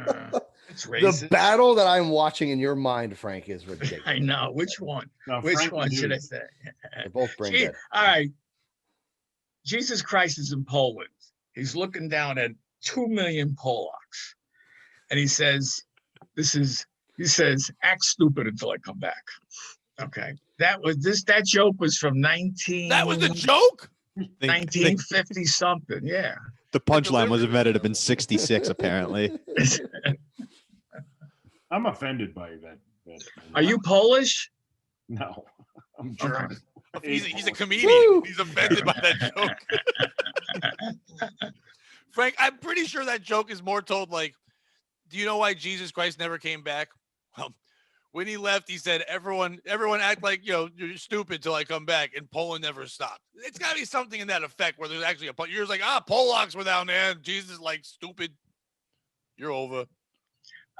It's The racist. battle that I'm watching in your mind, Frank, is ridiculous. I know. Which one? No, Which Frank one knew. should I say? They're both brain Gee, dead. all right. Jesus Christ is in Poland. He's looking down at 2 million Polacks. And he says, act stupid until I come back. Okay. That joke was from That was the joke? 1950 something. Yeah. The punchline was invented in 66, apparently. I'm offended by that. Are you Polish? No, I'm Okay. German. He's a comedian. Woo! He's offended by that joke. Frank, I'm pretty sure that joke is more told like, do you know why Jesus Christ never came back? Well, when he left, he said, everyone act like, you're stupid till I come back. And Poland never stopped. It's got to be something in that effect where there's actually you're just like, Polacks were down there. And Jesus like, stupid. You're over.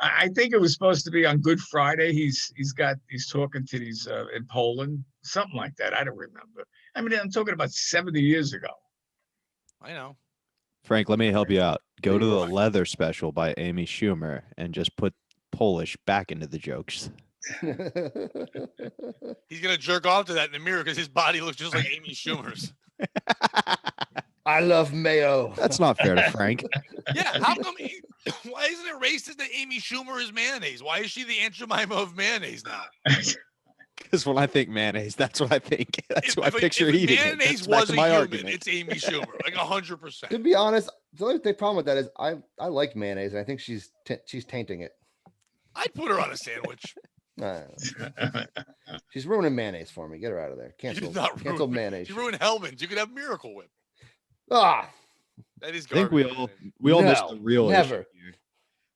I think it was supposed to be on Good Friday. He's talking to these in Poland, something like that. I don't remember. I mean, I'm talking about 70 years ago. I know. Frank, let me help you out. Go to the Right. Leather special by Amy Schumer and just put Polish back into the jokes. He's going to jerk off to that in the mirror because his body looks just like Amy Schumer's. I love mayo. That's not fair to Frank. Yeah, how come? Why isn't it racist that Amy Schumer is mayonnaise? Why is she the Aunt Jemima of mayonnaise now? Because when I think mayonnaise, that's what I think. That's what I If picture if eating. mayonnaise That's back was to a my human, argument. it's Amy Schumer, like 100%. To be honest, the only problem with that is I like mayonnaise, and I think she's tainting it. I'd put her on a sandwich. She's ruining mayonnaise for me. Get her out of there. Cancel mayonnaise. She ruined Hellman's. You could have Miracle Whip. Ah, That is I think garbage. we all missed No, the real never. issue here,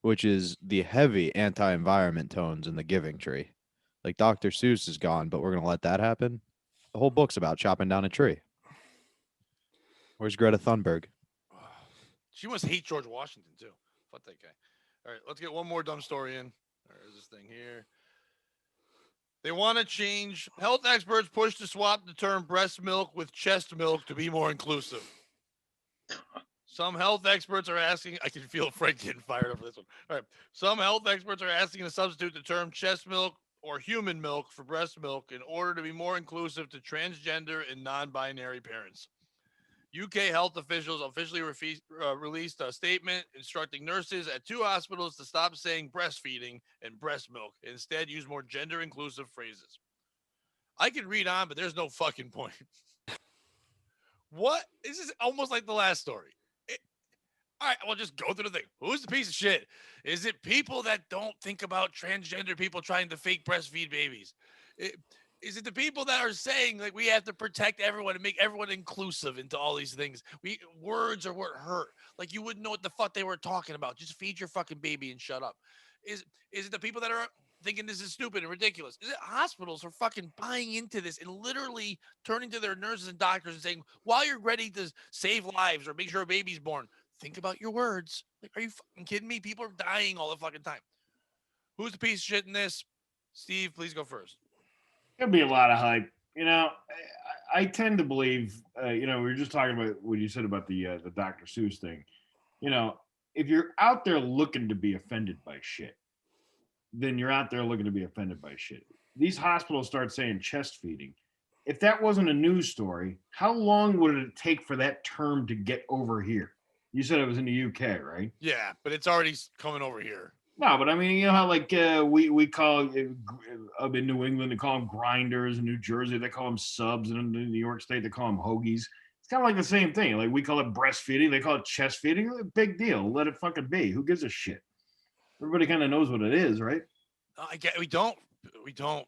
which is the heavy anti-environment tones in the Giving Tree. Like Dr. Seuss is gone, but we're gonna let that happen. The whole book's about chopping down a tree. Where's Greta Thunberg? She must hate George Washington too. Fuck that guy. All right, let's get one more dumb story in. There's this thing here. They want to change. Health experts push to swap the term breast milk with chest milk to be more inclusive. Some health experts are asking. I can feel Frank getting fired up for this one. All right. Some health experts are asking to substitute the term chest milk or human milk for breast milk in order to be more inclusive to transgender and non-binary parents. UK health officials officially released a statement instructing nurses at 2 hospitals to stop saying breastfeeding and breast milk and instead use more gender-inclusive phrases. I can read on, but there's no fucking point. What? This is almost like the last story. All right, well, just go through the thing. Who's the piece of shit? Is it people that don't think about transgender people trying to fake breastfeed babies? Is it the people that are saying like we have to protect everyone and make everyone inclusive into all these things? Words are what hurt. Like you wouldn't know what the fuck they were talking about. Just feed your fucking baby and shut up. Is it the people that are thinking this is stupid and ridiculous? Is it hospitals who are fucking buying into this and literally turning to their nurses and doctors and saying, while you're ready to save lives or make sure a baby's born, think about your words. Like, are you fucking kidding me? People are dying all the fucking time. Who's the piece of shit in this? Steve, please go first. There'll be a lot of hype. I tend to believe, we were just talking about what you said about the Dr. Seuss thing. If you're out there looking to be offended by shit, then you're out there looking to be offended by shit. These hospitals start saying chest feeding. If that wasn't a news story, how long would it take for that term to get over here? You said it was in the UK, right? Yeah, but it's already coming over here. No, but I mean, you know how like we call up in New England they call them grinders, in New Jersey they call them subs, and in New York State they call them hoagies. It's kind of like the same thing. Like we call it breastfeeding, they call it chest feeding. Big deal. Let it fucking be. Who gives a shit? Everybody kind of knows what it is, right? We don't,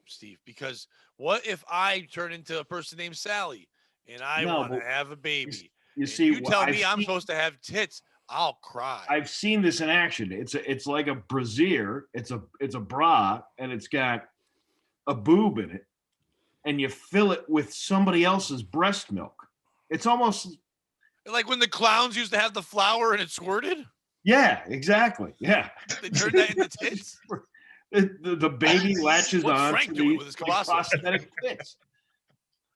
Steve. Because what if I turn into a person named Sally and I want to have a baby? You see, you tell me I'm supposed to have tits. I'll cry. I've seen this in action. It's like a brassiere. It's a bra, and it's got a boob in it, and you fill it with somebody else's breast milk. It's almost like when the clowns used to have the flour and it squirted. Yeah, exactly. Yeah, they turned that into tits. The baby latches on Frank doing with his prosthetic tits.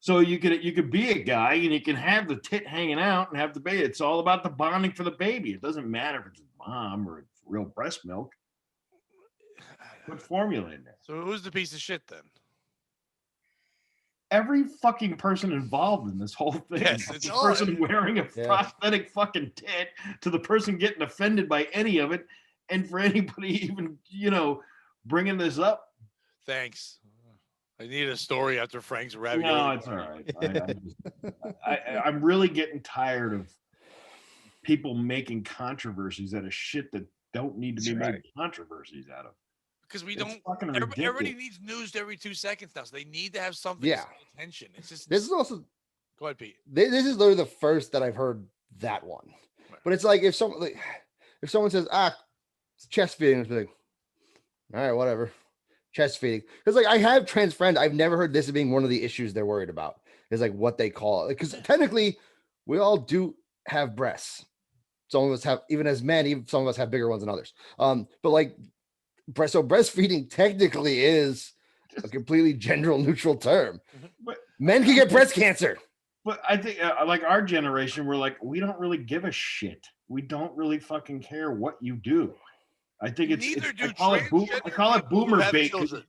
So you could be a guy and you can have the tit hanging out and have the baby. It's all about the bonding for the baby. It doesn't matter if it's mom or it's real breast milk. put formula in there. So who's the piece of shit then? Every fucking person involved in this whole thing. Yes, it's the all- person wearing a Yeah. prosthetic fucking tit to the person getting offended by any of it, and for anybody even bringing this up. Thanks. I need a story after Frank's ravioli. No, it's all right. I'm really getting tired of people making controversies out of shit that don't need to be made controversies out of. Because we It's don't. fucking Everybody ridiculous. needs news every 2 seconds now, so they need to have something Yeah. to pay attention. It's just. This is also Go ahead, Pete. this is literally the first that I've heard that one. Right. But it's like if someone says it's chest feeding, it's like, all right, whatever. Chest feeding. Because like I have trans friends, I've never heard this as being one of the issues they're worried about. Is like what they call it. Because technically, we all do have breasts. Some of us have, even as men, even some of us have bigger ones than others. But like breastfeeding technically is a completely gender neutral term. But Men can get breast cancer. But I think, like our generation, we're like, we don't really give a shit. We don't really fucking care what you do. I think Neither do I call it transgender people who boomer have bait. children.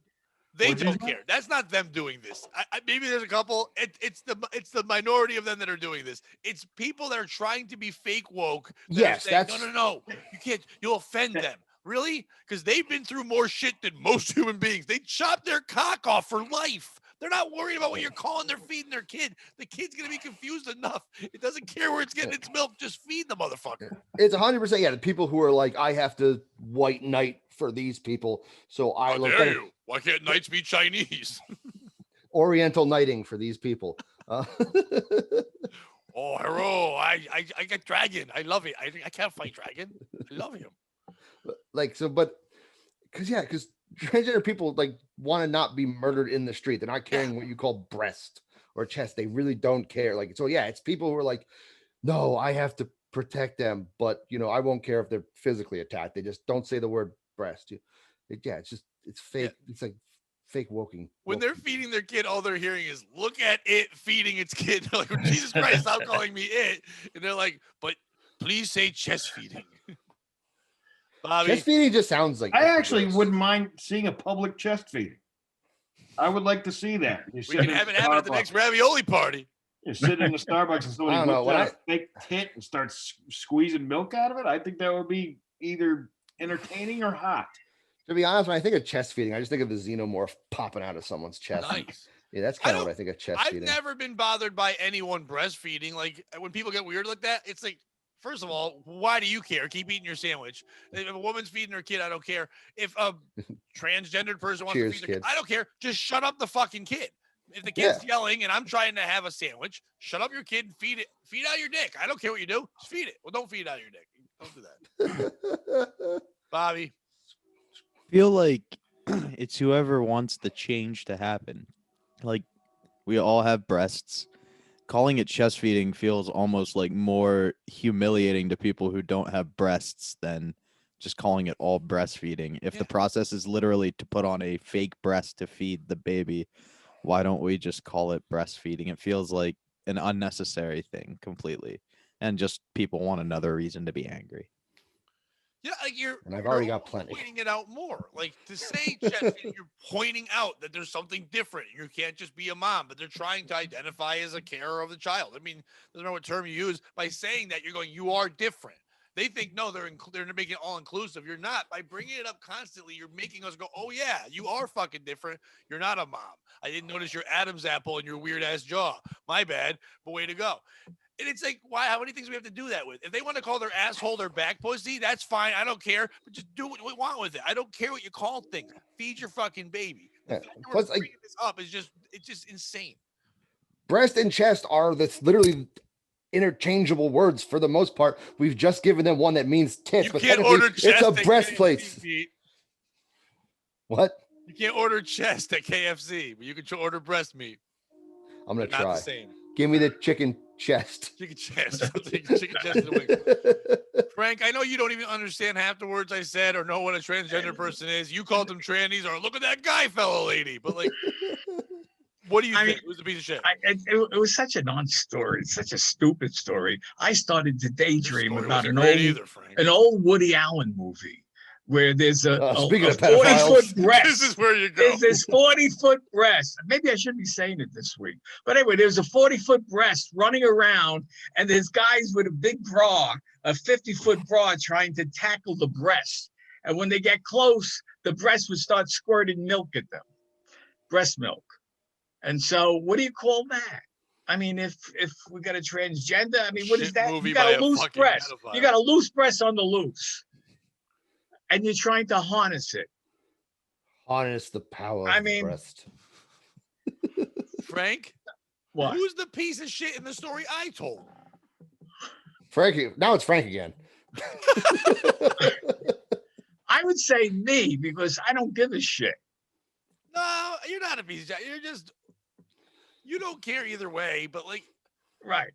They What'd you don't say? care. That's not them doing this. Maybe there's a couple. It's the minority of them that are doing this. It's people that are trying to be fake woke. That are Yes, saying, that's no. You can't. You'll offend them. Really? Because they've been through more shit than most human beings. They chop their cock off for life. They're not worried about what you're calling they're feeding their kid. The kid's gonna be confused enough. It doesn't care where it's getting its milk. Just feed the motherfucker. It's 100%. Yeah, the people who are like, I have to white knight for these people, so I How look dare at you? Why can't knights be Chinese? Oriental knighting for these people. Oh, hero! I got dragon. I love it. I can't fight dragon. I love him. Like so, but because transgender people like want to not be murdered in the street. They're not caring what you call breast or chest. They really don't care. Like so, yeah, it's people who are like, no, I have to protect them, but I won't care if they're physically attacked. They just don't say the word breast. It's fake. Yeah. It's like fake woking. When they're feeding their kid, all they're hearing is "Look at it feeding its kid." They're like, Jesus Christ, stop calling me it. And they're like, but please say chest feeding. Bobby, chest feeding just sounds like I actually gross. wouldn't mind seeing a public chest feeding. I would like to see that. we can have it happen at the next ravioli party. You're sitting in the Starbucks and somebody I don't know, whips when out a fake tit and starts squeezing milk out of it. I think that would be either entertaining or hot. To be honest, when I think of chest feeding, I just think of the xenomorph popping out of someone's chest. Nice. Yeah, that's kind of what I think of chest I've feeding. never been bothered by anyone breastfeeding. Like when people get weird like that, it's like, first of all, why do you care? Keep eating your sandwich. If a woman's feeding her kid, I don't care. If a transgendered person wants Cheers, to feed their kid. kid, I don't care. Just shut up the fucking kid. If the kid's yelling and I'm trying to have a sandwich, shut up your kid and feed it. Feed out your dick. I don't care what you do. Just feed it. Well, don't feed out your dick. Don't do that. Bobby. Feel like it's whoever wants the change to happen. Like we all have breasts. Calling it chest feeding feels almost like more humiliating to people who don't have breasts than just calling it all breastfeeding. If the process is literally to put on a fake breast to feed the baby, why don't we just call it breastfeeding? It feels like an unnecessary thing completely. And just people want another reason to be angry. Yeah, like And I've already got plenty. Pointing it out more, like to say chest feeding, you're pointing out that there's something different. You can't just be a mom, but they're trying to identify as a carer of the child. I mean, doesn't matter what term you use. By saying that, you're going, you are different. They think no, they're making it all inclusive. You're not. By bringing it up constantly, you're making us go, oh yeah, you are fucking different. You're not a mom. I didn't notice your Adam's apple and your weird ass jaw. My bad, but way to go. And it's like, why? How many things we have to do that with? If they want to call their asshole their back pussy, that's fine. I don't care. But just do what you want with it. I don't care what you call things. Feed your fucking baby. The fact that we're bringing this up is it's just insane. Breast and chest are literally interchangeable words for the most part. We've just given them one that means tits, You but can't technically order chest it's a at breastplate. KFC, Pete. What? You can't order chest at KFC, but you can order breast meat. I'm gonna They're not try. the same. Give me the chicken chest. Chicken chest. I'll take chicken chest and the wing. Frank, I know you don't even understand half the words I said or know what a transgender person is. You called them trannies or look at that guy, fellow lady. But like, what do you think? It was a piece of shit. It was such a non-story. It's such a stupid story. I started to daydream about an either, Frank. old Woody Allen movie where there's a speaking of 40-foot pedophiles. breast. This is where you go. There's this 40-foot breast. Maybe I shouldn't be saying it this week. But anyway, there's a 40-foot breast running around, and there's guys with a big bra, a 50-foot bra, trying to tackle the breast. And when they get close, the breast would start squirting milk at them, breast milk. And so what do you call that? I mean, if we got a transgender, I mean, what is Shit that? movie You got by a a loose fucking breast. pedophile. You got a loose breast on the loose. And you're trying to harness it. Harness the power I of the mean- breast. Frank, What? who's the piece of shit in the story I told? Frankie. Now it's Frank again. I would say me because I don't give a shit. No, you're not a piece of shit. You're just, you don't care either way, but like, Right.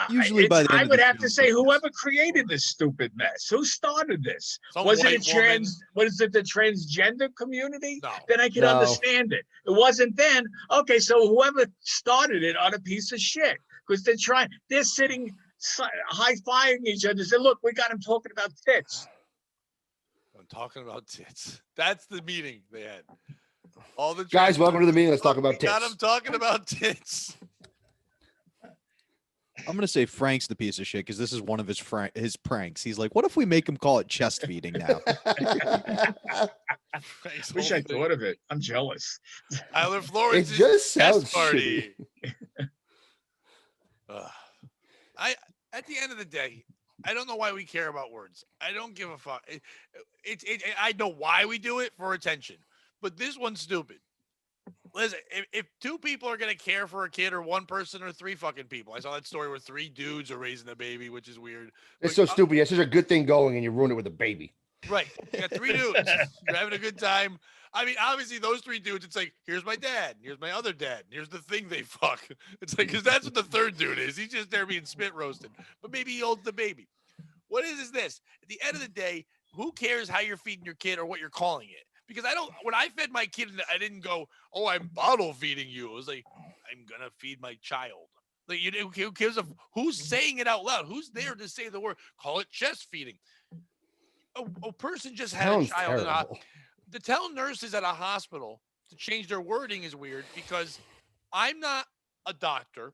Usually by the end I of would the have to film, say it's- whoever created this stupid mess, who started this? some Was it a white woman. was it the transgender community? No. Then I can No. understand it. It wasn't then. Okay, so whoever started it on a piece of shit because they're sitting high-fiving each other. Say, look, we got him talking about tits. I'm talking about tits. That's the meeting they had. All the Guys, welcome to the meeting. Let's talk Look, about we got tits. him talking about tits. I'm gonna say Frank's the piece of shit because this is one of his pranks. He's like, "What if we make him call it chest feeding now?" Frank's Wish whole I thing. thought of it. I'm jealous. Tyler Florence It just sounds chest party. shitty. At the end of the day, I don't know why we care about words. I don't give a fuck. I know why we do it for attention, but this one's stupid. Listen, if two people are gonna care for a kid, or one person, or three fucking people, I saw that story where three dudes are raising a baby, which is weird. It's But, so stupid. It's such a good thing going, and you ruin it with a baby. Right. You got three dudes. You're having a good time. I mean, obviously, those three dudes, it's like, here's my dad. Here's my other dad. Here's the thing they fuck. It's like, because that's what the third dude is. He's just there being spit roasted. But maybe he holds the baby. What is this? At the end of the day, who cares how you're feeding your kid or what you're calling it? Because when I fed my kid, I didn't go, oh, I'm bottle feeding you. It was like, I'm going to feed my child. Like, who cares who's saying it out loud? Who's there to say the word? Call it chest feeding. A person just had Sounds a child in a terrible. to tell nurses at a hospital to change their wording is weird because I'm not a doctor,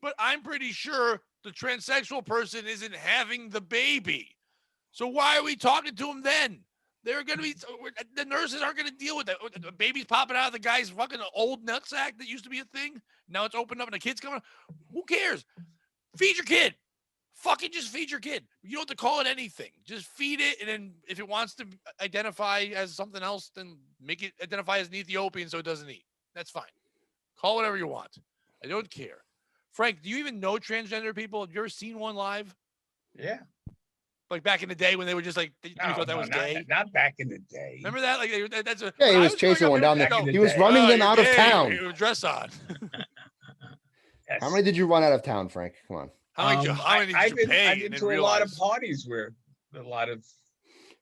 but I'm pretty sure the transsexual person isn't having the baby. So why are we talking to them then? They're going to be, the nurses aren't going to deal with that. The baby's popping out of the guy's fucking old nutsack that used to be a thing. Now it's opened up and the kid's coming. Who cares? Feed your kid. Fucking just feed your kid. You don't have to call it anything. Just feed it, and then if it wants to identify as something else, then make it identify as an Ethiopian so it doesn't eat. That's fine. Call whatever you want. I don't care. Frank, do you even know transgender people? Have you ever seen one live? Yeah. Like back in the day when they were just like, you thought that was gay? Not back in the day. Remember that? Like that's a. Yeah, he when I was chasing growing one up, down no, there. He was running oh, them you're out of gay. town. You have a dress on. Yes. How many did you run out of town, Frank? Come on. How many I've did you pay? I've and been then to a lot of realize? parties where a lot of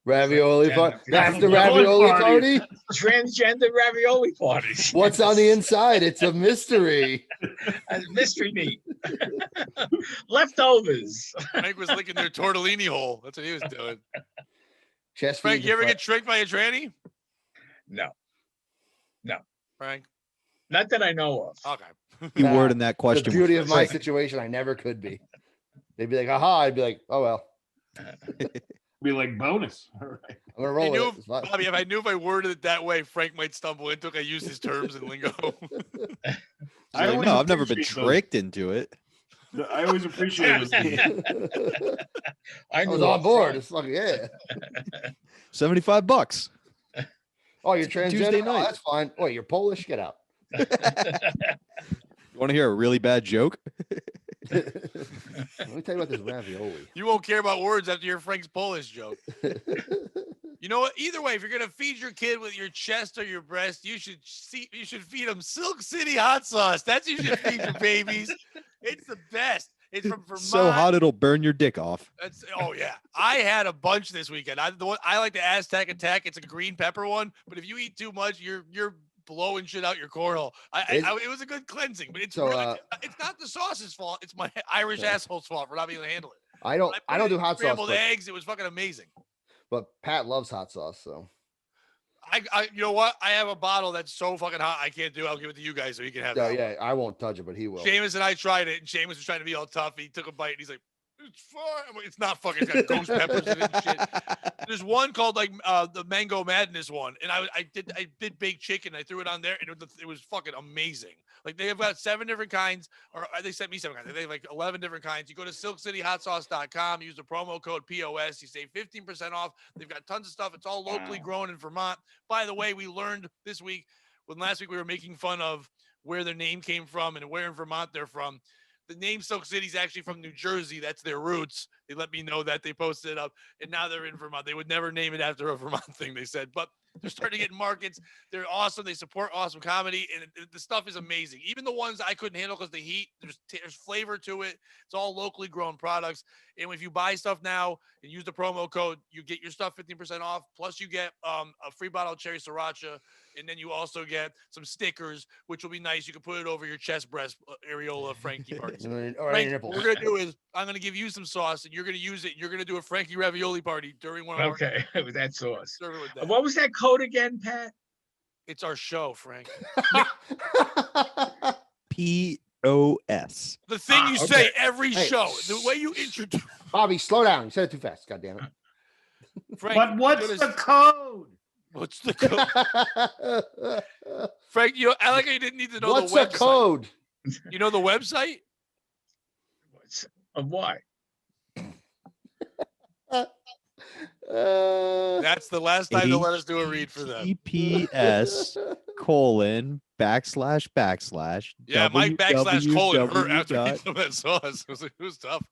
Ravioli Yeah, party. yeah. That's the ravioli Party. party. transgender ravioli parties. What's on the inside? It's a mystery. Mystery meat. Leftovers. Frank was licking their tortellini hole. That's what he was doing. Chest Frank, feed you ever the get tricked by a tranny? No, Frank? not that I know of. Okay. Key word in that The question. beauty was of my Frank. situation, I never could be. They'd be like, "Aha!" I'd be like, "Oh well, Be like bonus. All right. I'm gonna I roll knew, with it." It's fine. Bobby, if I knew if I worded it that way, Frank might stumble into it. I use his terms and lingo. He's I like, always no, I've never been appreciate those. tricked into it. I always appreciate those. I I was knew on up board. front. It's fucking yeah. $75. Oh, you're Tuesday transgender. night. Oh, that's fine. Wait, you're Polish? Get out. You want to hear a really bad joke? Let me tell you about this ravioli. You won't care about words after your Frank's Polish joke. You know what? Either way, if you're gonna feed your kid with your chest or your breast, you should feed them Silk City hot sauce. That's what you should feed your babies. It's the best. It's from Vermont. So hot it'll burn your dick off. That's yeah. I had a bunch this weekend. I like the Aztec Attack. It's a green pepper one, but if you eat too much, you're blowing shit out your cornhole. It was a good cleansing, but it's So, it's not the sauce's fault. It's my Irish asshole's fault for not being able to handle it. I don't do hot sauce. Scrambled But eggs. It was fucking amazing. but Pat loves hot sauce, so you know what? I have a bottle that's so fucking hot I can't do. I'll give it to you guys so you can have that. yeah, I won't touch it, but he will. Seamus and I tried it, and Seamus was trying to be all tough. He took a bite, and he's like, "It's fine." I'm like, it's not fucking. It's got ghost peppers in it and shit. There's one called like the Mango Madness one, and I did baked chicken. I threw it on there, and it was fucking amazing. Like they have got 7 different kinds, or they sent me 7 kinds. They have like 11 different kinds. You go to silkcityhotsauce.com, use the promo code POS. You save 15% off. They've got tons of stuff. It's all locally grown in Vermont. By the way, we learned this week, when last week we were making fun of where their name came from and where in Vermont they're from. The name Silk City is actually from New Jersey. That's their roots. They let me know that. They posted it up, and now they're in Vermont. They would never name it after a Vermont thing, they said, but they're starting to get in markets. They're awesome. They support awesome comedy, and the stuff is amazing. Even the ones I couldn't handle because the heat, there's flavor to it. It's all locally grown products, and if you buy stuff now and use the promo code, you get your stuff 15% off. Plus, you get a free bottle of cherry sriracha, and then you also get some stickers, which will be nice. You can put it over your chest breast areola Frankie parties. Or Frank, nipples. what we're gonna do is I'm gonna give you some sauce, and you're gonna use it. You're gonna do a Frankie ravioli party during one of our. Okay, with that sauce. Serve it with that. What was that code again, Pat? It's our show, Frank. POS. The thing you say okay. every Hey. show, the way you introduce Bobby, slow down. You said it too fast. God damn Frank. But what's the code? What's the code? Frank, I like how you didn't need to know What's the the website. code? You know the website? Of what? That's the last time they'll let us do a read for them. TPS : // Yeah, my backslash colon hurt after www. eating some of that sauce. It was tough.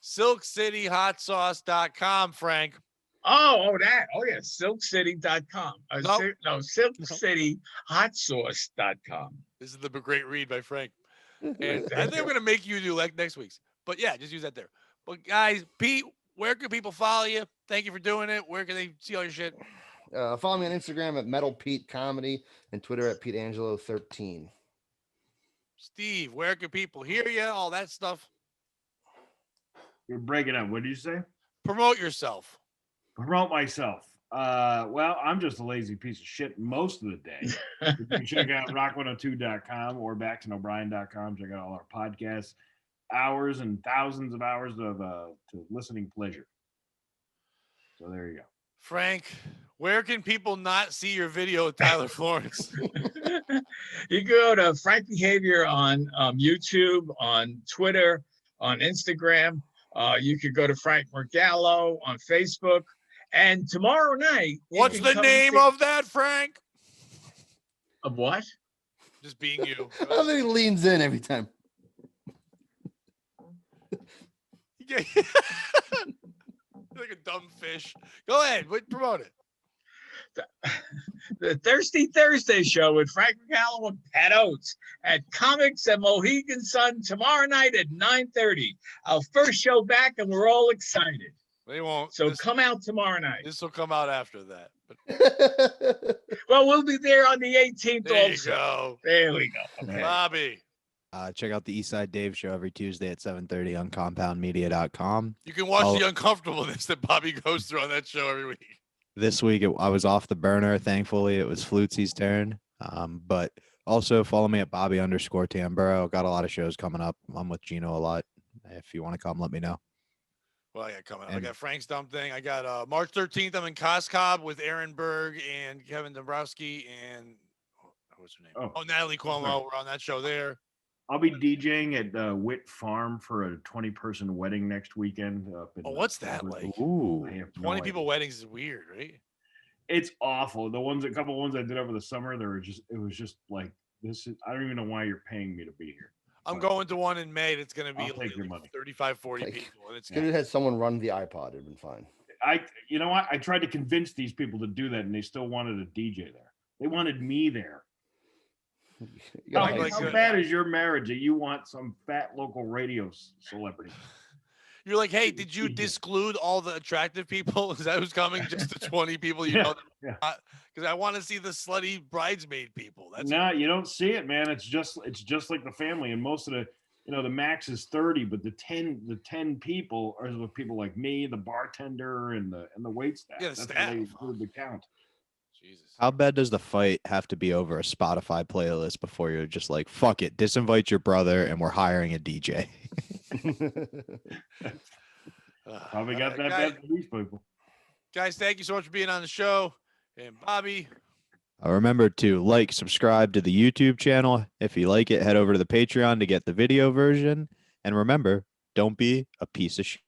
SilkCityHotSauce.com, Frank. That. Oh, yeah. SilkCity.com. Nope. SilkCityHotSauce.com. This is the great read by Frank. And I think we're going to make you do like next week's. But yeah, just use that there. But guys, Pete, where can people follow you? Thank you for doing it. Where can they see all your shit? Follow me on Instagram at Metal Pete Comedy and Twitter at Pete Angelo 13. Steve, where can people hear you? All that stuff. You're breaking up. What did you say? Promote yourself. Promote myself. Well, I'm just a lazy piece of shit most of the day. You can check out rock102.com or backtonobrien.com. Check out all our podcasts, hours and thousands of hours of to listening pleasure. So there you go. Frank, where can people not see your video with Tyler Florence? You go to Frank Behavior on YouTube, on Twitter, on Instagram. You could go to Frank Morgallo on Facebook. And tomorrow night. What's the name of that, Frank? Of what? Just being you. I think he leans in every time. Yeah. Like a dumb fish. Go ahead, promote it. The Thirsty Thursday show with Frank McCallum and Pat Oates at Comics at Mohegan Sun tomorrow night at 9:30. Our first show back, and we're all excited. They won't. So come out tomorrow night. This will come out after that. But well, we'll be there on the 18th there also. You go. There we go. Okay. Bobby. Check out the Eastside Dave show every Tuesday at 7:30 on compoundmedia.com. You can watch the uncomfortableness that Bobby goes through on that show every week. This week, I was off the burner. Thankfully, it was Flutzy's turn. But also follow me at Bobby_Tamburo. Got a lot of shows coming up. I'm with Gino a lot. If you want to come, let me know. Well, I got coming up. I got Frank's Dumb Thing. I got March 13th. I'm in Coscob with Aaron Berg and Kevin Dombrowski and what's her name? Oh, Natalie Cuomo. We're on that show there. I'll be DJing at Witt Farm for a 20-person wedding next weekend. What's that like? Ooh, 20 people weddings is weird, right? It's awful. A couple ones I did over the summer, it was just like this. I don't even know why you're paying me to be here. I'm going to one in May. It's going to be like 35, 40 people. And it's could have had someone run the iPod. It'd been fine. You know what? I tried to convince these people to do that, and they still wanted a DJ there. They wanted me there. How bad is your marriage that you want some fat local radio celebrity? You're like, hey, did you disclude all the attractive people? Is that who's coming? Just the 20 people you know? Because I want to see the slutty bridesmaid people. No, you don't see it, man. It's just like the family, and most of the max is 30, but the 10 people are the people like me, the bartender, and the wait staff. Yeah, the That's staff. how they include the count. Jesus. How bad does the fight have to be over a Spotify playlist before you're just like, fuck it, disinvite your brother and we're hiring a DJ? Probably got all that right, bad for these people. guys, thank you so much for being on the show. And Bobby, Remember to like, subscribe to the YouTube channel. If you like it, head over to the Patreon to get the video version. And remember, don't be a piece of shit.